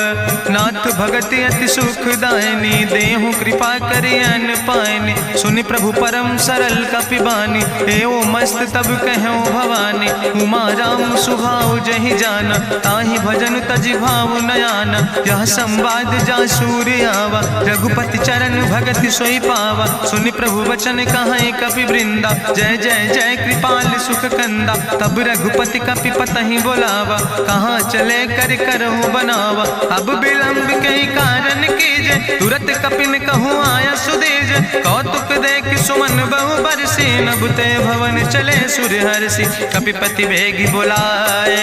नाथ भगति अति सुखदायनी, देहु कृपा करि अन पायनी। सुनि प्रभु परम सरल कपिबानी, एओ मस्त तब कहूँ भवानी। उमा राम सुभाव जहि जाना, ताहि भजन तजि भाव नयाना। यह संवाद जा सूर्य आवा, रघुपति चरण भगति सोई पावा। सुनि प्रभु वचन कहाई कपि वृंदा, जय जय जय कृपाल सुख कंदा। तब रघुपति कपि पतहि बोलावा, कहाँ चले कर करहु बनावा। अब विलंब कई कारण कीजे, तुरत कपिन कहूँ आया सुदेज। कौतुक देख सुमन बहु बरसी, नभुते भवन चले सुर हरसी। कपिपति वेगी बुलाए,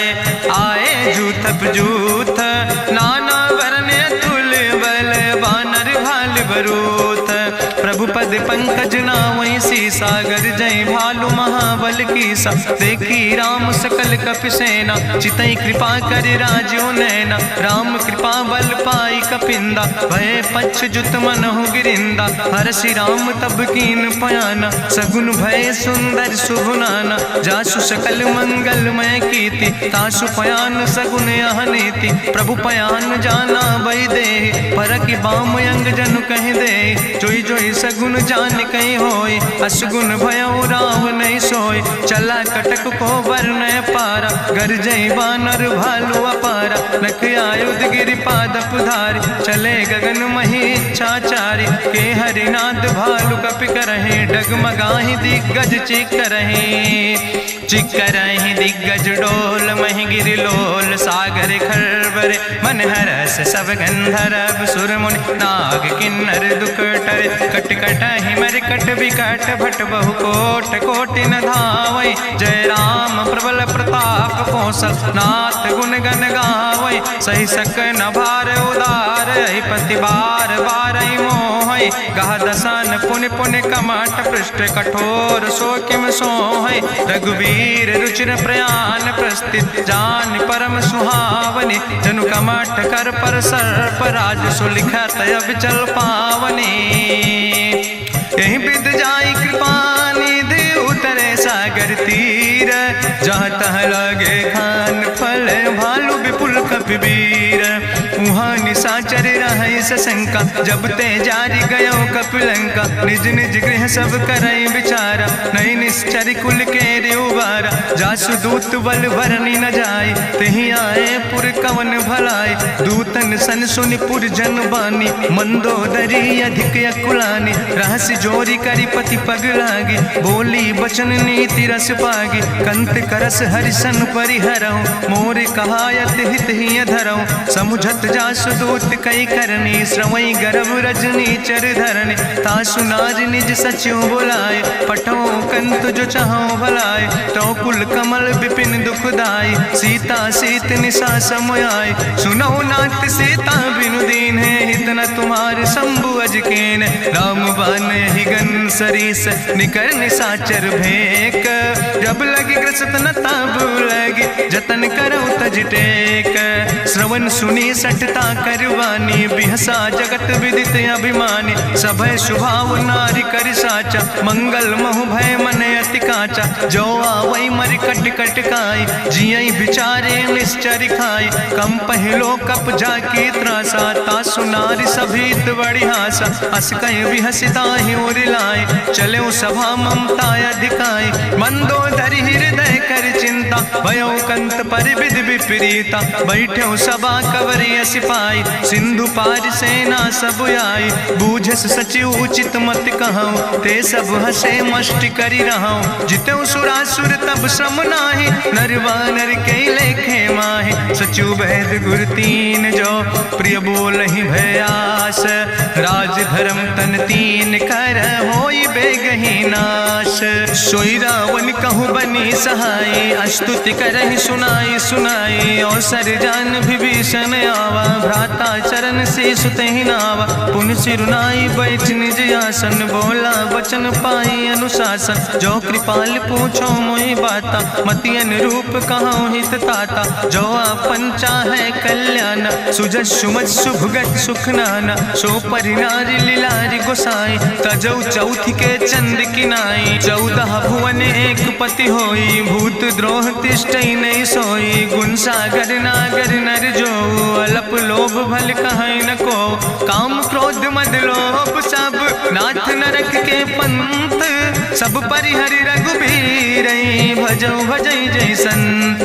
आए जूथप जूथ, नाना वरन पद पंकज नावै सीसा, गर्जय भालु महाबल कीसा। देखी राम सकल कपि सेना, चितई कृपा कर राजो नैना। राम कृपा बल पाई कपिंदा, भय पक्ष जुत मनहु गिरिंदा। हरषि राम तब कीन पयाना, सगुन भय सुंदर शुभ नाना। जासु सकल मंगलमय कीर्ति, तासु पयान सगुन अहनीति। प्रभु पयान जाना बई दे, परकि बाम अंग जनु कहि दे। जोई जोई सगुन जान कहीं होय, असगुन भयो राव नहीं सोय। चला कटक को वर्णय पारा, गर्जय बानर भालु अपारा। लख आयुध गिरि पादप धारि, चले गगन मही इच्छाचारि। के हरिनाद भालु कपि करहि, डगमगाहि दिग्गज चिकरहि। चिकरहि दिग्गज डोल, महि गिरि लोल। सागर खरबर मन हरस, सब गंधर्व सुर मुनि। नाग किन्नर दुख टरे, कट कटहि मरकट विकट। भट बहु कोट कोटि न धावै, जय राम प्रबल प्रताप कौशल। नाथ गुण गण गावै, सही सक न भार उदार। पति बार बार मोहै, गह दसन पुनि पुनि कमठ। पृष्ठ कठोर सो किम सोहै, रघुवीर रुचिर प्रयाण। प्रस्थित जान परम सुहावनी, जनु कमठ कर पर सर्प। राज सुलिखत अविचल पावनी, यही विद जाई कृपा निधि। उतरे सागर तीर, जहाँ तह लगे खान फल। भालु विपुल कपिवीर, उहाँ निशाचर रहै सशंका। जब ते जारी गयो कपिलंका, निज निज गृह सब करई विचारा। नहीं निश्चर कुल के रेउबारा, जासु दूत बल भरनी न जाय। तेहि आए पुर कवन भलाई, दूतन सन सुनि पुर जन बानी। मंदोदरी अधिक अकुलानी, रहस्य जोरी करी पति पग लागी। बोली बचन नीति रस पागी, कंत करस हरिसन परिहरऊँ। मोर कहायत हित ही धरऊँ, समुझत जासु दूत कई करनी। श्रवई गर्भ रजनी चर धरनी, तासु नाज निज सचिव बुलाए। पठो कंत जो चाहो भलाए, तो कुल कमल विपिन दुखदाई। सीता सीत निशा समयाय, सुनो नाथ सीता बिनु दीन है। हित न तुम्हारे शंभु अजकेन, राम बान ही गन सरीस। निकर निशाचर भेक, जब लगी ग्रसत न ताब लगी। जतन करो तज टेक, श्रवण सुनी सटता करवानी। बिहसा जगत विदित अभिमानी, सभय स्वभाव नारी कर साचा। मंगल महु भय मन अति काचा, जो आवै मर कट कट खाई। जियई बिचारे निश्चर खाई, कम पहलो कप जाकी त्रासा। तासु नारी सभीत बड़ी हासा, अस कहीं विहसिता ही उर लाए। चले सभा ममता अधिकाई, मंदोदरी हृदय कर चिंता। भयो कंत पर विध विपरीता, बैठे सभा कवरिय सिपाही। सिंधु पार सेना सब आई, बूझस सचिव उचित मत कहूँ। ते सब हसे मष्ट करी रहूँ, जितऊ सुरासुर तब श्रम नाही। नरवानर के लेखे माहि, सचिव भेद गुर तीन जो। प्रिय बोल ही भयास, राज धर्म तन तीन कर। होई बेगही नाश, सोई रावण कहूँ बनी सहाय। अस्तुति करहि सुनाई सुनाई, अवसर जान विभीषण आवा। भ्राता चरण से सुतहि नावा, पुन सिरुनाई बैठ निज आसन। बोला वचन पाई अनुशासन, जो कृपाल पूछो मोहि बाता। मति अनुरूप कहूँ हित ताता, जो आपन चाहे कल्याण। सुजस सुमत सुभगत सुख नाना, सो परिनारी लीलारी गोसाई। तजौ चौथ के चंद किनाई, 14 भुवन एक पति होई। भूत द्रोह तिष्ठई नहीं सोई, गुण सागर नागर नर जो। अलप लोभ भल कहीं न को, काम क्रोध मद लोभ सब। नाथ नरक के पंथ, सब परिहरि रघुबीर। भजौ भजई जय संत,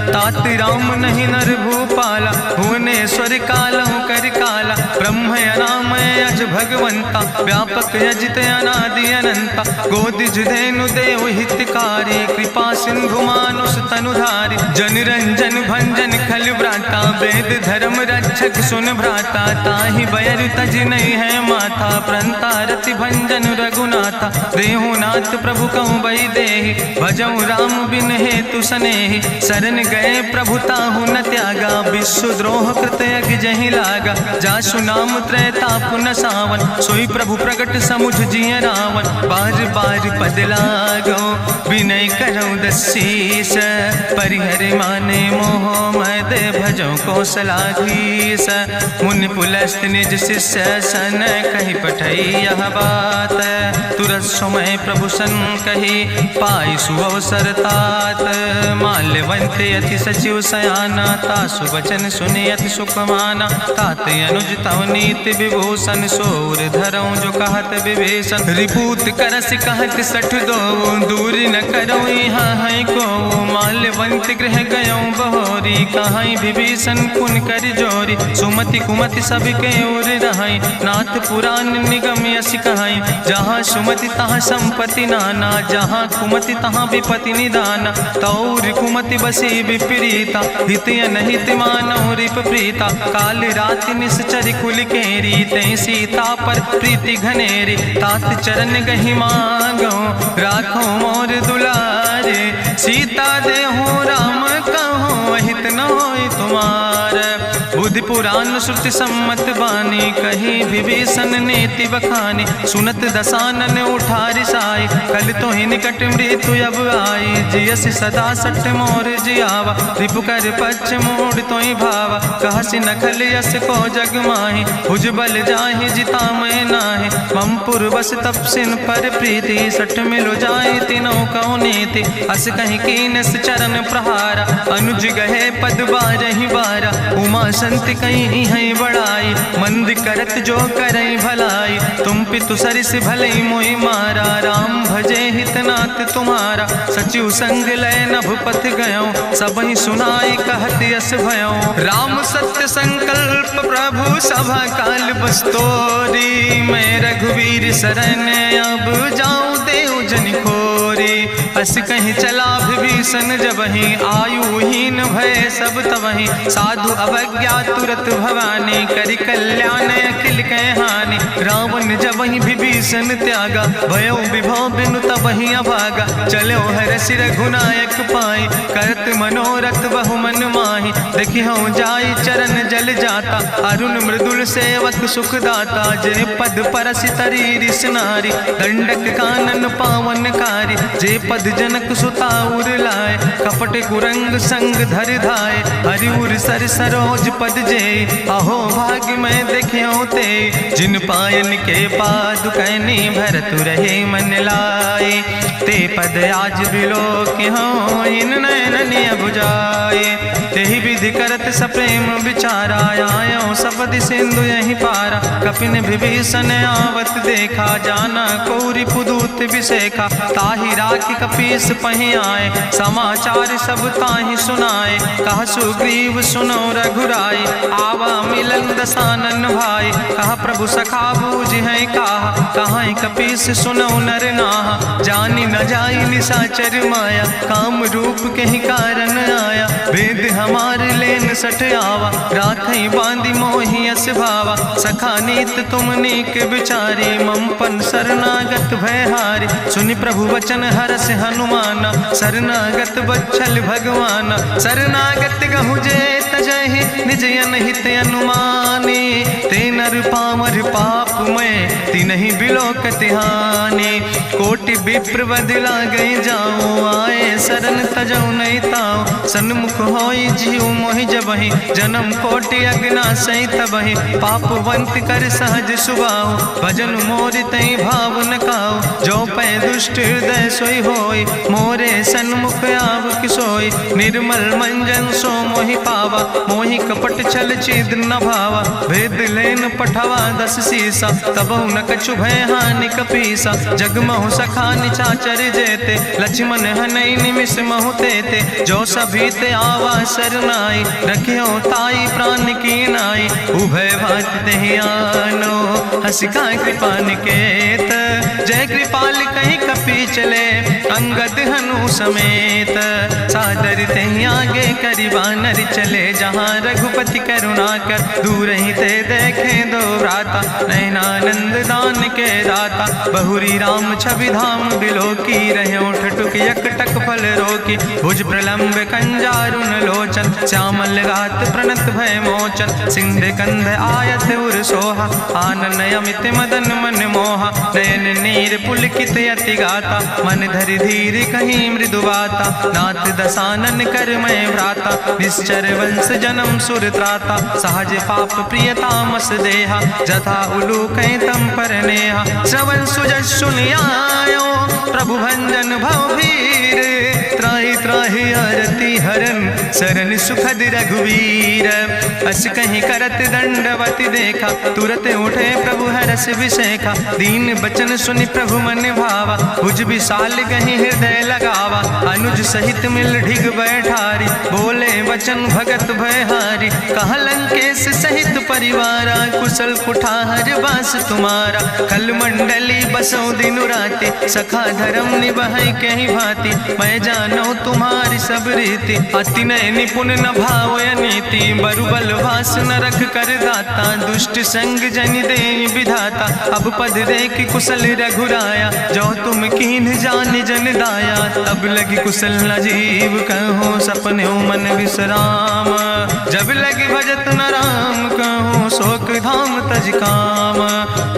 तात राम नहीं नर भूपाला। भुवनेश्वर कालहु कर काला, ब्रह्म अनामय अज भगवंता। व्यापक अजित अनादि अनंता, गोदिज धेनु देव हितकारी। कृपा सिंधु मानुष तनुधारी, जन रंजन भंजन खल व्राता। वेद धर्म रक्षक सुन भ्राता, ताहि बयर तज नहीं है माथा। प्रंता रति भंजन रघुनाथा, देहु नाथ प्रभु कहूँ बई देहि। भजऊ राम बिन हेतु सनेहि, शरण गए प्रभु ताहु न त्यागा। विश्व द्रोह कृत यज्ञ जहि लागा, जासु नाम त्रैताप न सावन, सोई प्रभु प्रगट समुझ जिय रावण। बार बार पद लागो विनय करौ दसीस, परिहर माने मोह मद भजो कौशलाधीश। मुनि पुलस्त निज शिष्य सन, कहि पठई यह बात। तुरत समय प्रभु सन कही, पाई सुअवसर तात। माल्यवंत अति सचिव सयाना, तासु वचन सुनि अति सुख माना। तात अनुज तव नीति विभूषण, सोर धरऊं जो कहत विभीषण। रिपूत करस कहत सठ दो, दूर न करऊं यहाँ है को। माल्यवंत गृह गयऊं बहोरी, कहाई विभीषण पुन कर जोरी। सुमति कुमति सबके ओर रहाई, नाथ पुराण निगम यस कहाई। जहाँ सुमति तहाँ संपत्ति नाना, जहाँ कुमति तहाँ विपति निदाना। तौर कुमति बसी विपरीता, हित अनहित मानव रिप प्रीता। काल राति निश्चर कुल केरी, तै सीता पर प्रीति घनेरी। तात चरण गहि मांगो, राखो मोर दुलारे। सीता देहु राम कहो, अहित न होय तुम्हार। बुद्धि पुराण श्रुति सम्मत बानी, कही विभीषण नीति बखानी। सुनत दसानन उठारि साई, कल तो ही निकट मृत्यु अब आई। जियस सदा सठ मोर जियावा, रिपु कर पक्ष मोड़ तो ही भावा। कहसि नखल यस को जग माही, भुज बल जाहि जिता मैं नाही। ममपुर बस तपसिन पर प्रीति, सठ मिलो जाए तीनों कौ नीति। अस कहीं कीनस चरण प्रहारा, अनुज गहे पद बारहि बारा। उमा संत कहीं है बड़ाई, मंद करत जो करई भलाई। तुम पितु सरिस भलई मोहि मारा, राम भजे हितनाथ तुम्हारा। सचिव संग लय नभ पथ गयो, सबहि सुनाई कहत यस भयो। राम सत्य संकल्प प्रभु सभा काल बस्तोरी। मैं रघुवीर शरण अब जाऊं देव जन खोरी। अस कहीं चला विभीषण जबहि, आयुहीन भय सब तबहि। साधु अवज्ञा तुरत भवानी, करि कल्याण अखिल कह हानि। रावण जबहि विभीषण त्यागा, भयो विभव बिनु तबहि अभागा। चलो हरषि रघुनायक पाई, करत मनोरथ बहु मन माही। देखियो जाई चरण जल जाता, अरुण मृदुल सेवक सुख दाता। जे पद परसि तरी रिस नारी, दंडक कानन पावन कारी। जे पद जनक सुता उर लाए, कपट कुरंग संग धर धाय। हरिउर सर सरोज पद जे, अहो भाग्य मैं देख्यो ते। जिन पायन के पादु कहनी, भरत रहे मन लाए। ते पद आज बिलोक हो, इन नयन बुझाए। तेहि विधि करत सप्रेम विचारा, आयो सपदि सिंधु यही पारा। कपिन विभीषण आवत देखा, जाना कौरि पुदूत विशेखा। ताहि राखि कपीस पहि आए, समाचार सब ताहि सुनाए। कहा सुग्रीव सुनो रघुराई, आवा मिलन दसानन भाई। कहा प्रभु सखा बूझ है कहा, कहाँ कपीस सुनो नर नाहा। जानी न जाई निशाचर माया, काम रूप के ही कारण आया। वेद हमार लेन सठ आवा, राखई बांधी मोहि यस भावा। सखा नीत तुम नीक विचारी, ममपन शरणागत भयहारी। सुनि प्रभु वचन हरस हनुमाना, शरणागत बच्छल भगवाना। शरणागत गहु जे तजहि, निज अनहित अनुमानी। ते नर पामर पाप में, तिनहि बिलोकत हानि। कोटि विप्र बदला गई जाऊं, आए शरण तजऊ नहीं ताऊ। सन्मुख होई जीव मोहि जबहि, जन्म कोटि अग्ना सही तबहि। पापवंत कर सहज सुभाऊ, भजन मोर तई भाव न काऊ। जो पै दुष्ट हृदय सोई होई, मोरे सन्मुख आव किसोई। निर्मल मंजन सो मोहि पावा, मोहि कपट छल छिद्र न भावा। भेद लेन पठवा दस सीसा, तबहु न कछु भय हानि कपीसा। जगमहु सखा निचाचर जेते, लक्ष्मण हनई निमिष महु तेते। जो सभी ते आवा सरनाई, रखियो ताई प्राण की नाई। उभय भात तेहि आनो, हसिका कृपा निकेत। जय कृपाल कहीं कपी चले, अंग अंगद हनु समेत। सादर तहि आगे करि बानर चले, जहाँ रघुपति करुणा कर दूर ही ते देखे दो भ्राता। नयनानंद दान के दाता, बहुरी राम छवि धाम बिलोकी। रहे ठटुक यकटक फल रोकी, भुज प्रलंब कंजारुन लोचन। श्यामल गात प्रणत भय मोचन, सिंध कंध आयत उर सोहा। आनन अमित मदन मन मोहा, नयन नीर पुलकित अति गाता। मन धरि धीर कहीं मृदु बाता, नाथ दसानन कर मैं भ्राता। निश्चर वंश जन्म सुर त्राता, सहज पाप प्रियतामस देहा। जथा उलूक तम पर नेहा, श्रवण सुजस सुनियायो। प्रभु भंजन भव भीर, त्राहि त्राहि आरती हरन। शरण सुखद रघुवीर, अस कहीं करत दंडवत देखा। तुरत उठे प्रभु हरस विशेखा, दीन बचन सुनि प्रभु मन भावा। भुज विशाल कहीं हृदय लगावा, अनुज सहित मिल ढिग बैठारी। बोले वचन भगत भयहारी, कहा लंकेश सहित परिवारा। कुशल कुठार बास तुम्हारा, कल मंडली बसो दिनु राति। सखा धर्म निभाई कहीं भांति, मैं जानो तुम्हारी सब रीति। अति नय निपुण न भाव नीति, बरुबल भास न रख कर दाता। दुष्ट संग जन दे विधाता, अब पद देख कुशल रघुराया। जो तुम कीन जान जन दाया, तब लगी कुशल न जीव कहो। सपने मन विश्राम, जब लगी भजत न राम कहो। शोक धाम तज काम,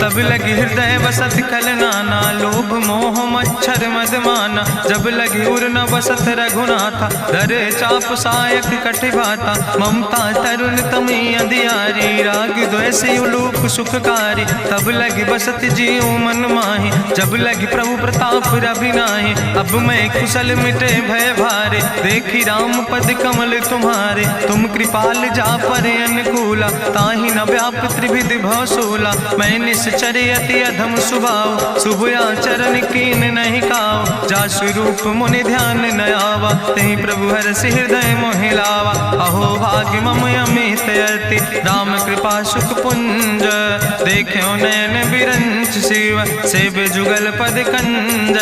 तब लगी हृदय बसत खल नाना। लोभ मोह मच्छर मद माना, जब लगी उर न बसत रघुनाथा। धर चाप सायक कटिभाता, ममता तरुण तमी अंधियारी। राग द्वेष उलूक सुखकारी, तब लगी बसत जीव मन माही। जब लगी प्रभु प्रताप रवि नाही, अब मैं कुशल मिटे भय भारे। देखी राम पद कमल तुम्हारे, तुम कृपाल जा पर अनुकूला। ताहि न व्याप त्रिविध भवसूला, मैं निश्चर अति अधम स्वभाव। शुभ आचरण कीन नहीं काव, जा स्वरूप मुनि ध्यान न आवा। तेहि प्रभु हरषि हृदय मोहि लावा। अहो भाग्य मम अमित अति, राम कृपा सुख पुंज। देखो नयन बिरंच शिव, सेव जुगल पद कंज।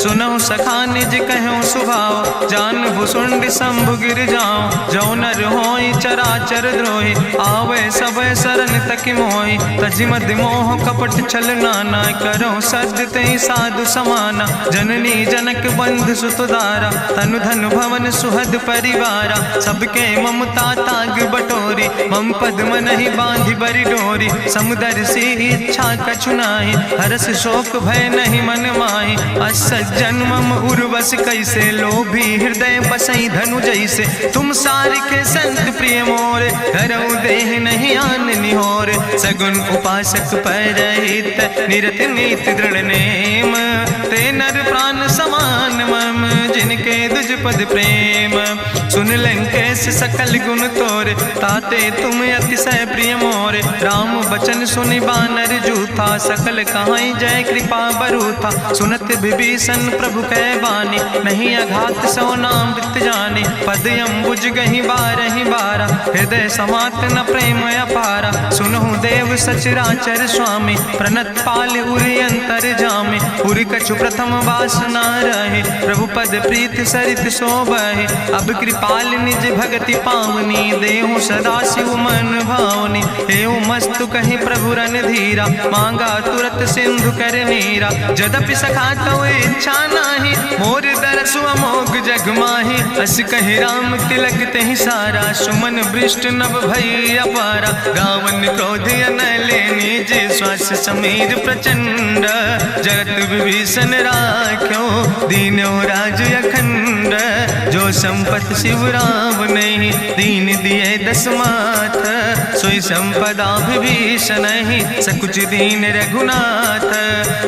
सुनहु सखा निज कहूँ सुभाव, जान भुसुंड शंभु गिर जाऊं। जो नर होई चराचर द्रोही, आवे सब शरण तक मोहि। तजि मद मोह कपट छल नाना, करो सद तेहि साधु समाना। जननी जनक बंधु सुत दारा, तनु धन भवन सुहद परिवारा। सबके ममता ताग बटोरी, मम पद मन ही बांधि बरी डोरी। समुदर सी इच्छा कछु नाही, हरस शोक भय नहीं मन माही। असज्जन मम उर्वश कैसे, लोभी हृदय बसई धनु जैसे। तुम सारिके संत प्रिय मोरे, धरऊ देह नहीं आन निहोर। सगुन उपासक परहित, निरत नीति दृढ़ नेम। ते नर प्राण समान मम, जिनके दुज पद प्रेम। सुन लंकेश सकल गुण तोरे, ताते तुम अतिशय प्रिय मोरे। राम बचन सुनि बानर जूथा, सकल कहाई जय कृपा बरूथा। सुनत विभीषण प्रभु कै बानी, नहीं अघात सो नाम वृत जानी। पद अम्बुज गहि बारहि बारा, हृदय समात न प्रेम अपारा। सुनहु देव सचराचर स्वामी, प्रणत पाल उरि अंतर जामी। उरि कछु प्रथम वासना रहे, प्रभु पद प्रीत सरित शोभहि। अब कृपाल निज भगति पावनी, देहु सदा शिव मन भावनी। एवं मस्तु कहि प्रभु रन धीरा, मांगा तुरत सिंधु कर नीरा। जदपि सखा तो इच्छा नाही, मोर दरसु अमोघ जग माही। अस कहि राम तिलक तेहि सारा, सुमन वृष्ट नभ भई अपारा। गावन क्रोध अनले निज, श्वास समीर प्रचंड। जगत विभीषण राख्यो, दीनो राज अखंड। जो संपत शिव राम नहीं, दीन दिए दस माथ। सोई संपदा विभीषण ही, सकुच दीन रघुनाथ।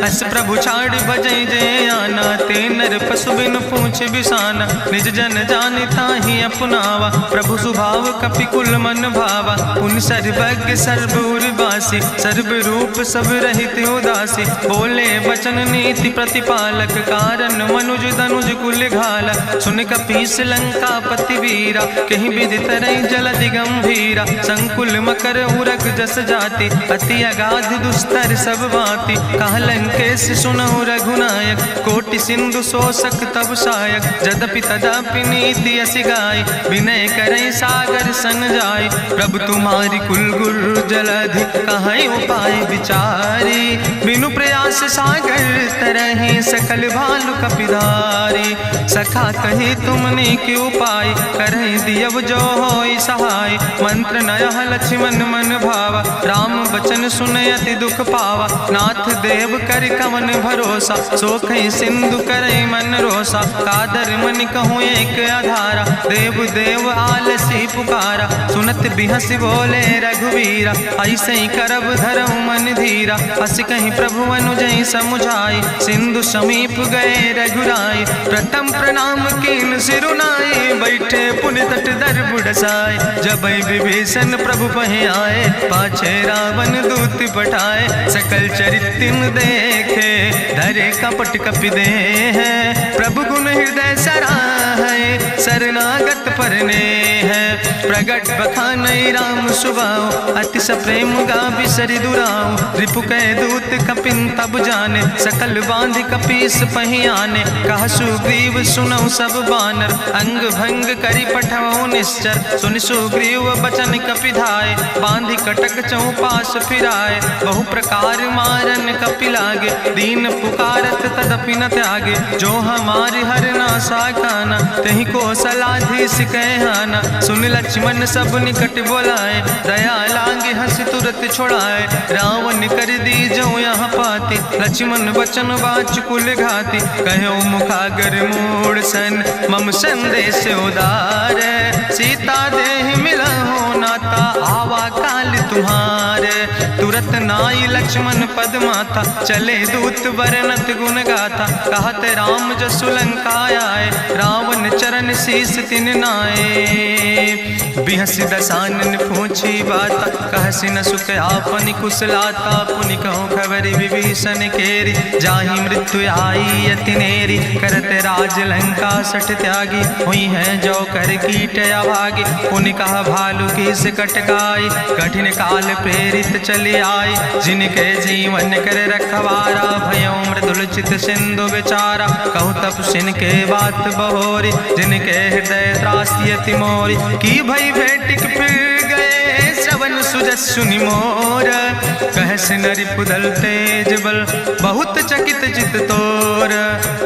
अस प्रभु छाड़ भजई जय आना, ते नर पशु बिन पूछ बिसाना। निज जन जानिता ही अपनावा, प्रभु स्वभाव कपिकुल मन भावा। उन सर्वज्ञ सर्वउर्वासी, सर्व रूप सब रहित उदासी। बोले वचन नीति प्रतिपालक, कारण मनुज दनुज कुल घाला। सुन कपीस लंका पति वीरा, कहीं विधि तरई जलधि गंभीरा। संकुल मकर उरग जस जाति, अति अगाध दुस्तर सब भांति। कहा लंकेश सुनहु रघुनायक, कोटि सिंधु सो तोषक तब सायक, जदपि तदपि नीति असि गाय, विनय करई सागर सन जाय। प्रभु तुम्हारी कुल गुरु जलधि, कहीं उपाय विचारी, बिनु प्रयास सागर तरहि, सकल भालु कपिधारी। सखा कही तुमने के उपाय, करहि दियव जो होई सहाय। मंत्र नयह लक्ष्मण मन भावा, राम बचन सुनय अति दुख पावा। नाथ देव कर कवन भरोसा, सोखई सिंधु करई मन रोसा। कादर मन कहूँ एक आधारा, देव देव आलसी पुकारा। सुनत बिहस बोले रघुवीरा, ऐसे ही करब धरऊ मन धीरा। हस कहीं प्रभु अनुजय समुझाई, सिंधु समीप गए रघुराई। प्रथम प्रणाम कीन सिरुनाई, बैठे पुनि तट दर बुढ़साए। जब विभीषण प्रभु पहे आए, पाछे रावण दूत पठाए। सकल चरित्र देखे, धरे कपट कपि दे है। प्रभु गुण हृदय सराहै, शरणागत परने है। प्रगट बखानई राम सुभाओ, अति सप्रेम गावि सरि दुराओ। रिपु कै दूत कपिन तब जाने, सकल बांधि कपीस पहि आने। कहा सुग्रीव सुनौ सब बानर, अंग भंग करि पठवौ निश्चर। सुनि सुग्रीव बचन कपिधाय, बांधि कटक चौपास फिराए। बहु प्रकार मारन कपि लागे, दीन पुकारत तदपि न त्यागे। जो हमारि हर ना साकाना, तहि कौशलाधीश कहना। सुन लक्ष्मण सब निकट बोलाए, दया लागे हंस तुरत छोड़ाए। रावण कर दी जो यहाँ पाती, लक्ष्मण बचन बाच कुल घाती। कहो मुखागर मूढ़ सन, मम संदेश उदार। सीता देह मिला हो नाता, आवा काल तुम्हारे। तुरत नाई लक्ष्मण पद माथा, चले दूत बरनत गुण गाथा। कहत राम जसु लंका आए, रावण चरण शीस तिन नाए। बिहसी दसानन पूछी बाता, कहसी न सुख आपन कुशलाता। पुनि कहूँ खबरि विभीषण केरी, जाहि मृत्यु आई अति नेरी। करत राज लंका सठ त्यागी, हुई है जो कर कीट अभागी। पुनि कहा भालू कीस कटकाई, कठिन काल प्रेरित चली आई। जिनके जीवन कर रखवारा, भयो मृदुल चित सिंधु विचारा। कहूँ तप सिन के बात बहोरी, जिनके हृदय त्रासी अति मोरी। की भई भेटिक फिर गए, श्रवण सुजस सुनि मोर। कहस नरि पुदल तेज बल, बहुत चकित चित तोर।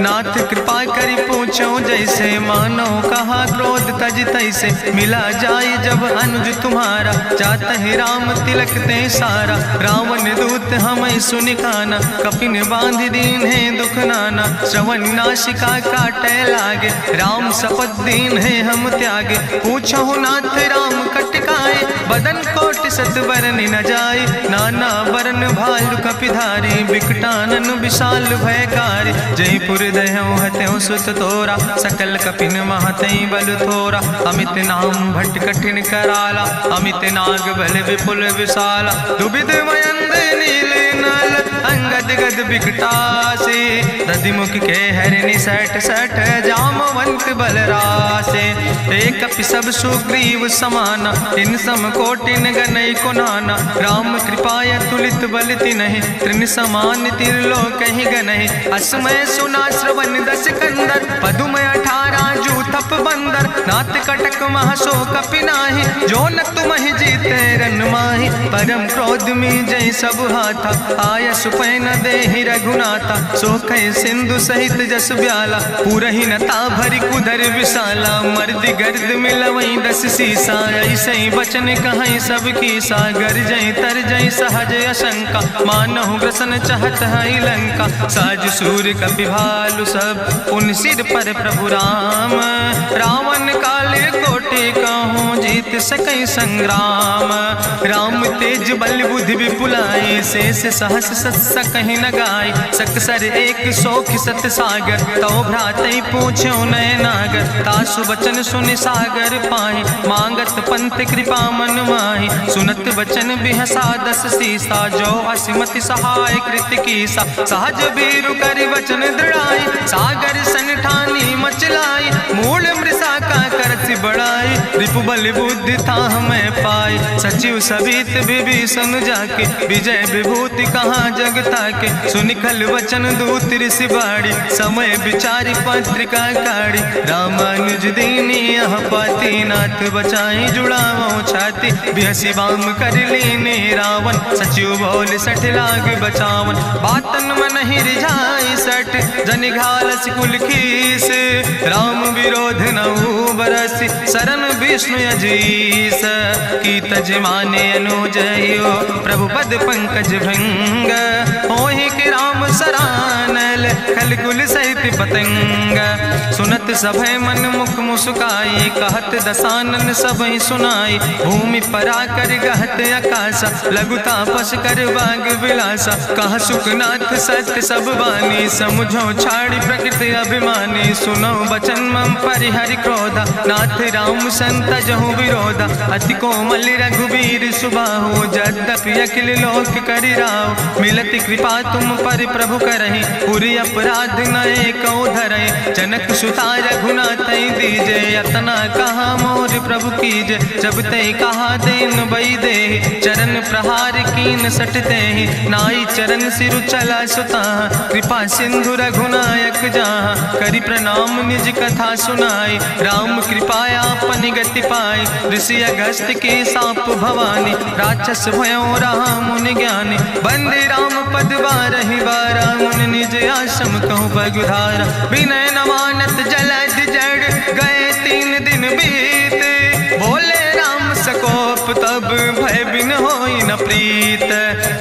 नाथ कृपा करि पूछो जैसे, मानो कहा क्रोध तज तैसे। मिला जाय जब अनुज तुम्हारा, जात है राम तिलक ते सारा। रावण दूत हमें सुनि काना, कपिन बांध दीन है दुख नाना। श्रवण नासिका काटे लागे, राम शपथ दीन है हम त्यागे। पूछो नाथ राम कटकाए, बदन कोटि सत बरन न जाए। नाना बरन भालु कपिधारी, बिकटानन विशाल भयकारी। जयपुर दह्यों हत्यों सुत तोरा, सकल कपिन महतई बल थोरा। अमित नाम भट्ट कठिन कराला, अमित नाग बल विपुल विशाला। दुबिध मयंद नील नल, अंगद गद बिकटासे। दधिमुख के हरिणि सठ सठ, जामवंत बलरासे। एक कपि सब सुग्रीव समाना, इन सम कोटिन गनई को नाना। राम कृपाय तुलित बल तिन्हि, त्रिन समान तिरलोक ही गनहि। असमय सुना श्रवण दस कंदर, पदुमय 18 जूथप बंदर। नाथ कटक महसो कपि नाहि, जो न तुमहि जीते रन माहि। परम क्रोध में जय सब हाथा, आय सुपै न देहि रघुनाथा। सो कह सिंधु सहित जस ब्याला, पूरहि नता भरि कुधर विशाला। मर्द गर्द मिलवई 10 सीसा, ऐसे बचन कहीं सब की सागर। जय तर जय सहज अशंका, मानहु ग्रसन चाहत है लंका। साज सूर कपि भालु सब, पुन सिर पर प्रभु राम। रावण काले कोटि कहूँ, जीत सकई संग्राम। राम तेज बल बुद्धि विपुलाई, शेष सहस सत कहीं न गाय। सकसर 100 सत सागर, तो भ्रातई पूछो नय नागर। तासु बचन सुनि सागर पाहि, मांगत पंथ कृपा मन माहि। सुनत बचन बिहसा 10 सीसा, जो असिमति सहाय कृत कीसा। सहज बीरु करि वचन दृढ़ाई, सागर सन ठानी मचलाई। मूल मृषा का करसि बड़ाई, रिपु बल बुद्धि था हमें पाई, सचिव सबित विभीषण जाके, विजय विभूति कहाँ जग ताके। सुनि खल वचन दूत ऋषि बाड़ी, समय विचारी पत्रिका काढ़ी। रामानुज दीनी यह पाती, नाथ बचाई जुड़ावो छाती। बिहसी बाम कर लीने रावण, सचिव बोल सठ लाग बचावन। बातन मन ही रिझाई सठ, जनि घालस कुल खीस। राम विरोध नहु बरसी, शरण विष्णु अजीस। की तज माने अनुजयो, प्रभु पद पंकज भंग। होहि के राम सरानल, खल कुल सहित पतंग। सुनत सभय मन मुख मुस्काई, कहत दसानन सबहि सुनाई। भूमि परा कर गहत आकाशा, लघु तापस कर बाग विलासा। कहा सुखनाथ सत्य सब बानी, समुझो छाड़ी प्रकृति अभिमानी। सुनो बचन मम परिहरि क्रोधा, नाथ राम संत जहु विरोधा। अति कोमल रघुबीर सुबाहु, यद्यपि अखिल लोक करि राव। मिलति कृपा तुम पर प्रभु करहि, पुरि अपराध नए कौ धरहि। जनक सुता रघुनाथ दीजे, यतना कहा मोर प्रभु कीजे। जब ते कहा देन बई दे, चरण प्रहार कीन सट दे। नाई चरण सिरु चला सुता, कृपा सिंधु रघुनायक जहाँ। करि प्रणाम निज कथा सुनाई, राम कृपाया अपनी गति पाई। ऋषि अगस्त के साप भवानी, राक्षस भयो रहा मुनि ज्ञानी। बंदे राम पद बारहि बारा, मुनि निज आश्रम कहु पगुधारा। विनय न मानत जलद जड़, गए 3 दिन बीते। बोले राम सकोप तब, भय बिन होई न प्रीत।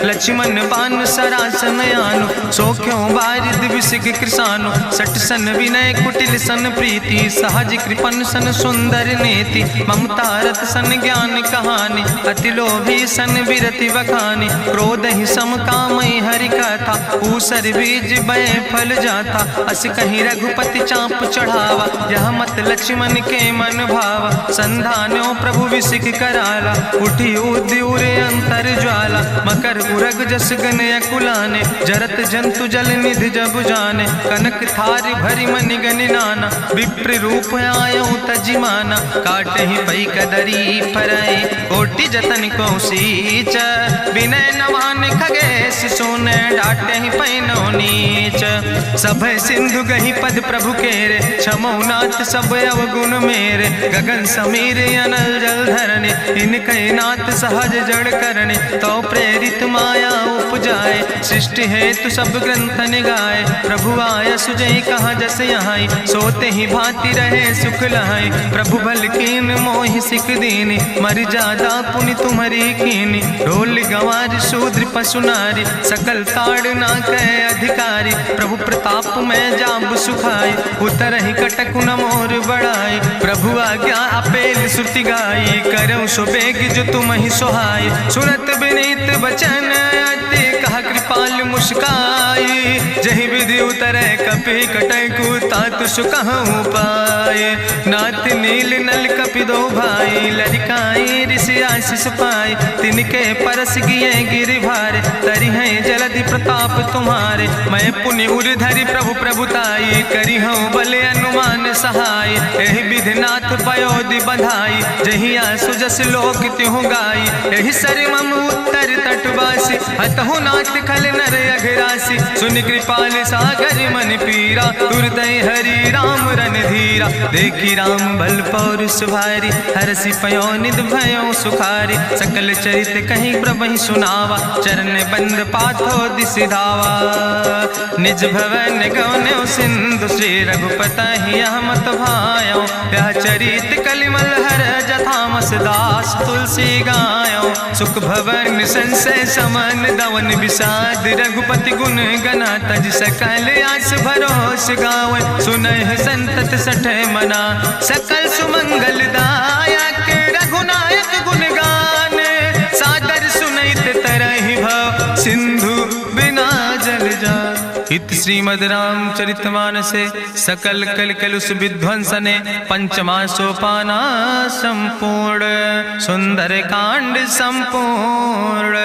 लक्ष्मण बान सरासन यानु, सो क्यों बारिद विसिग कृसानु। सठ सन विनय कुटिल सन प्रीति, सहज कृपन सन सुंदर नीति। ममता रत सन ज्ञान कहानी, अति लोभी सन विरति बखानी। क्रोध ही सम कामई हरि कथा, ऊसर बीज बय फल जाता। अस कहीं रघुपति चाप चढ़ावा, यह मत लक्ष्मण के मन भावा। संधान्यो प्रभु विसिक कराला, उठी उद्यूर अंतर ज्वाला। मकर उरग जस गन अकुलाने, जरत जंतु जल निधि जब जाने। कनक थारी भरी मनि गनि नाना, विप्र रूप आयो तजिमाना। काटहि पई कदरी फरई, कोटि जतन को सींच। विनय नवान खगेश सोने, डाटहि पैनो नीच। सब सिंधु गहि पद प्रभु केरे, क्षमो नाथ सब अवगुण मेरे। गगन समीर अनल जल धरने, इनके नाथ सहज जड़ करने। तो प्रेरित माया उपजाए, सृष्टि हेतु सब ग्रंथ निगाए। प्रभु आय सुजई कहा जस यहाँ, सोते ही भांति रहे सुख लहाई। प्रभु भल कीन मोहि सिख दीनी, मर जादा पुनि तुम्हारी कीनी। ढोल गंवार शूद्र पशु नारी, सकल ताड़ ना कहे अधिकारी। प्रभु प्रताप में जाब सुखाई, उतर ही कटक न मोर बढ़ाई। प्रभु आज्ञा अपेल श्रुति गाई, करऊँ सो बेग जो तुम ही सोहाई। सुनत विनीत बचन अति, कहा कृपाल मुस्काई। जहि विधि उतरे कपि कटकु, तातु सुकहु पाए। नाथ नील नल कपि दो भाई, लरिकाई ऋषि आशीष पाए। तिनके परस गिए गिरि भारे, तरि हैं जलधि प्रताप तुम्हारे। मैं पुनि उर धरि प्रभु प्रभुताई, करि हूँ बल अनुमान सहाय। एहि विधि नाथ पयोधि बधाई, जहिया सुजस लोक त्यों गाई। एहि सर मम उत्तर तटवासी, हतहु नाथ खल नर अघरासी। सुनि कृपाल सागर मन पीरा, तुरतै हरि राम रणधीरा। देखी राम बल पौरुष भारी, हरसि पयो निध भयो सुखारी। सकल चरित कहीं प्रभु सुनावा, चरण बंद पाथो दिसि धावा। निज भवन गौन्यो सिंधु, श्री रघुपति यह मत भायो। यह चरित कलिमल हर जथामस, दास तुलसी गायो। सुख भवन संशय समन, दवन विषाद रघुपति गुण गना। तज सकल आस भरोस गावे, सुनहि संतत सठ मना। सकल सुमंगल दायक, रघुनायक गुण गाने। सादर सुनैत तरहि भव, सिंधु बिना जल जा। इत श्रीमद् रामचरितमानसे सकल कलकलुष विध्वंसने। पंचमा सोपाना संपूर्ण, सुंदर कांड संपूर्ण।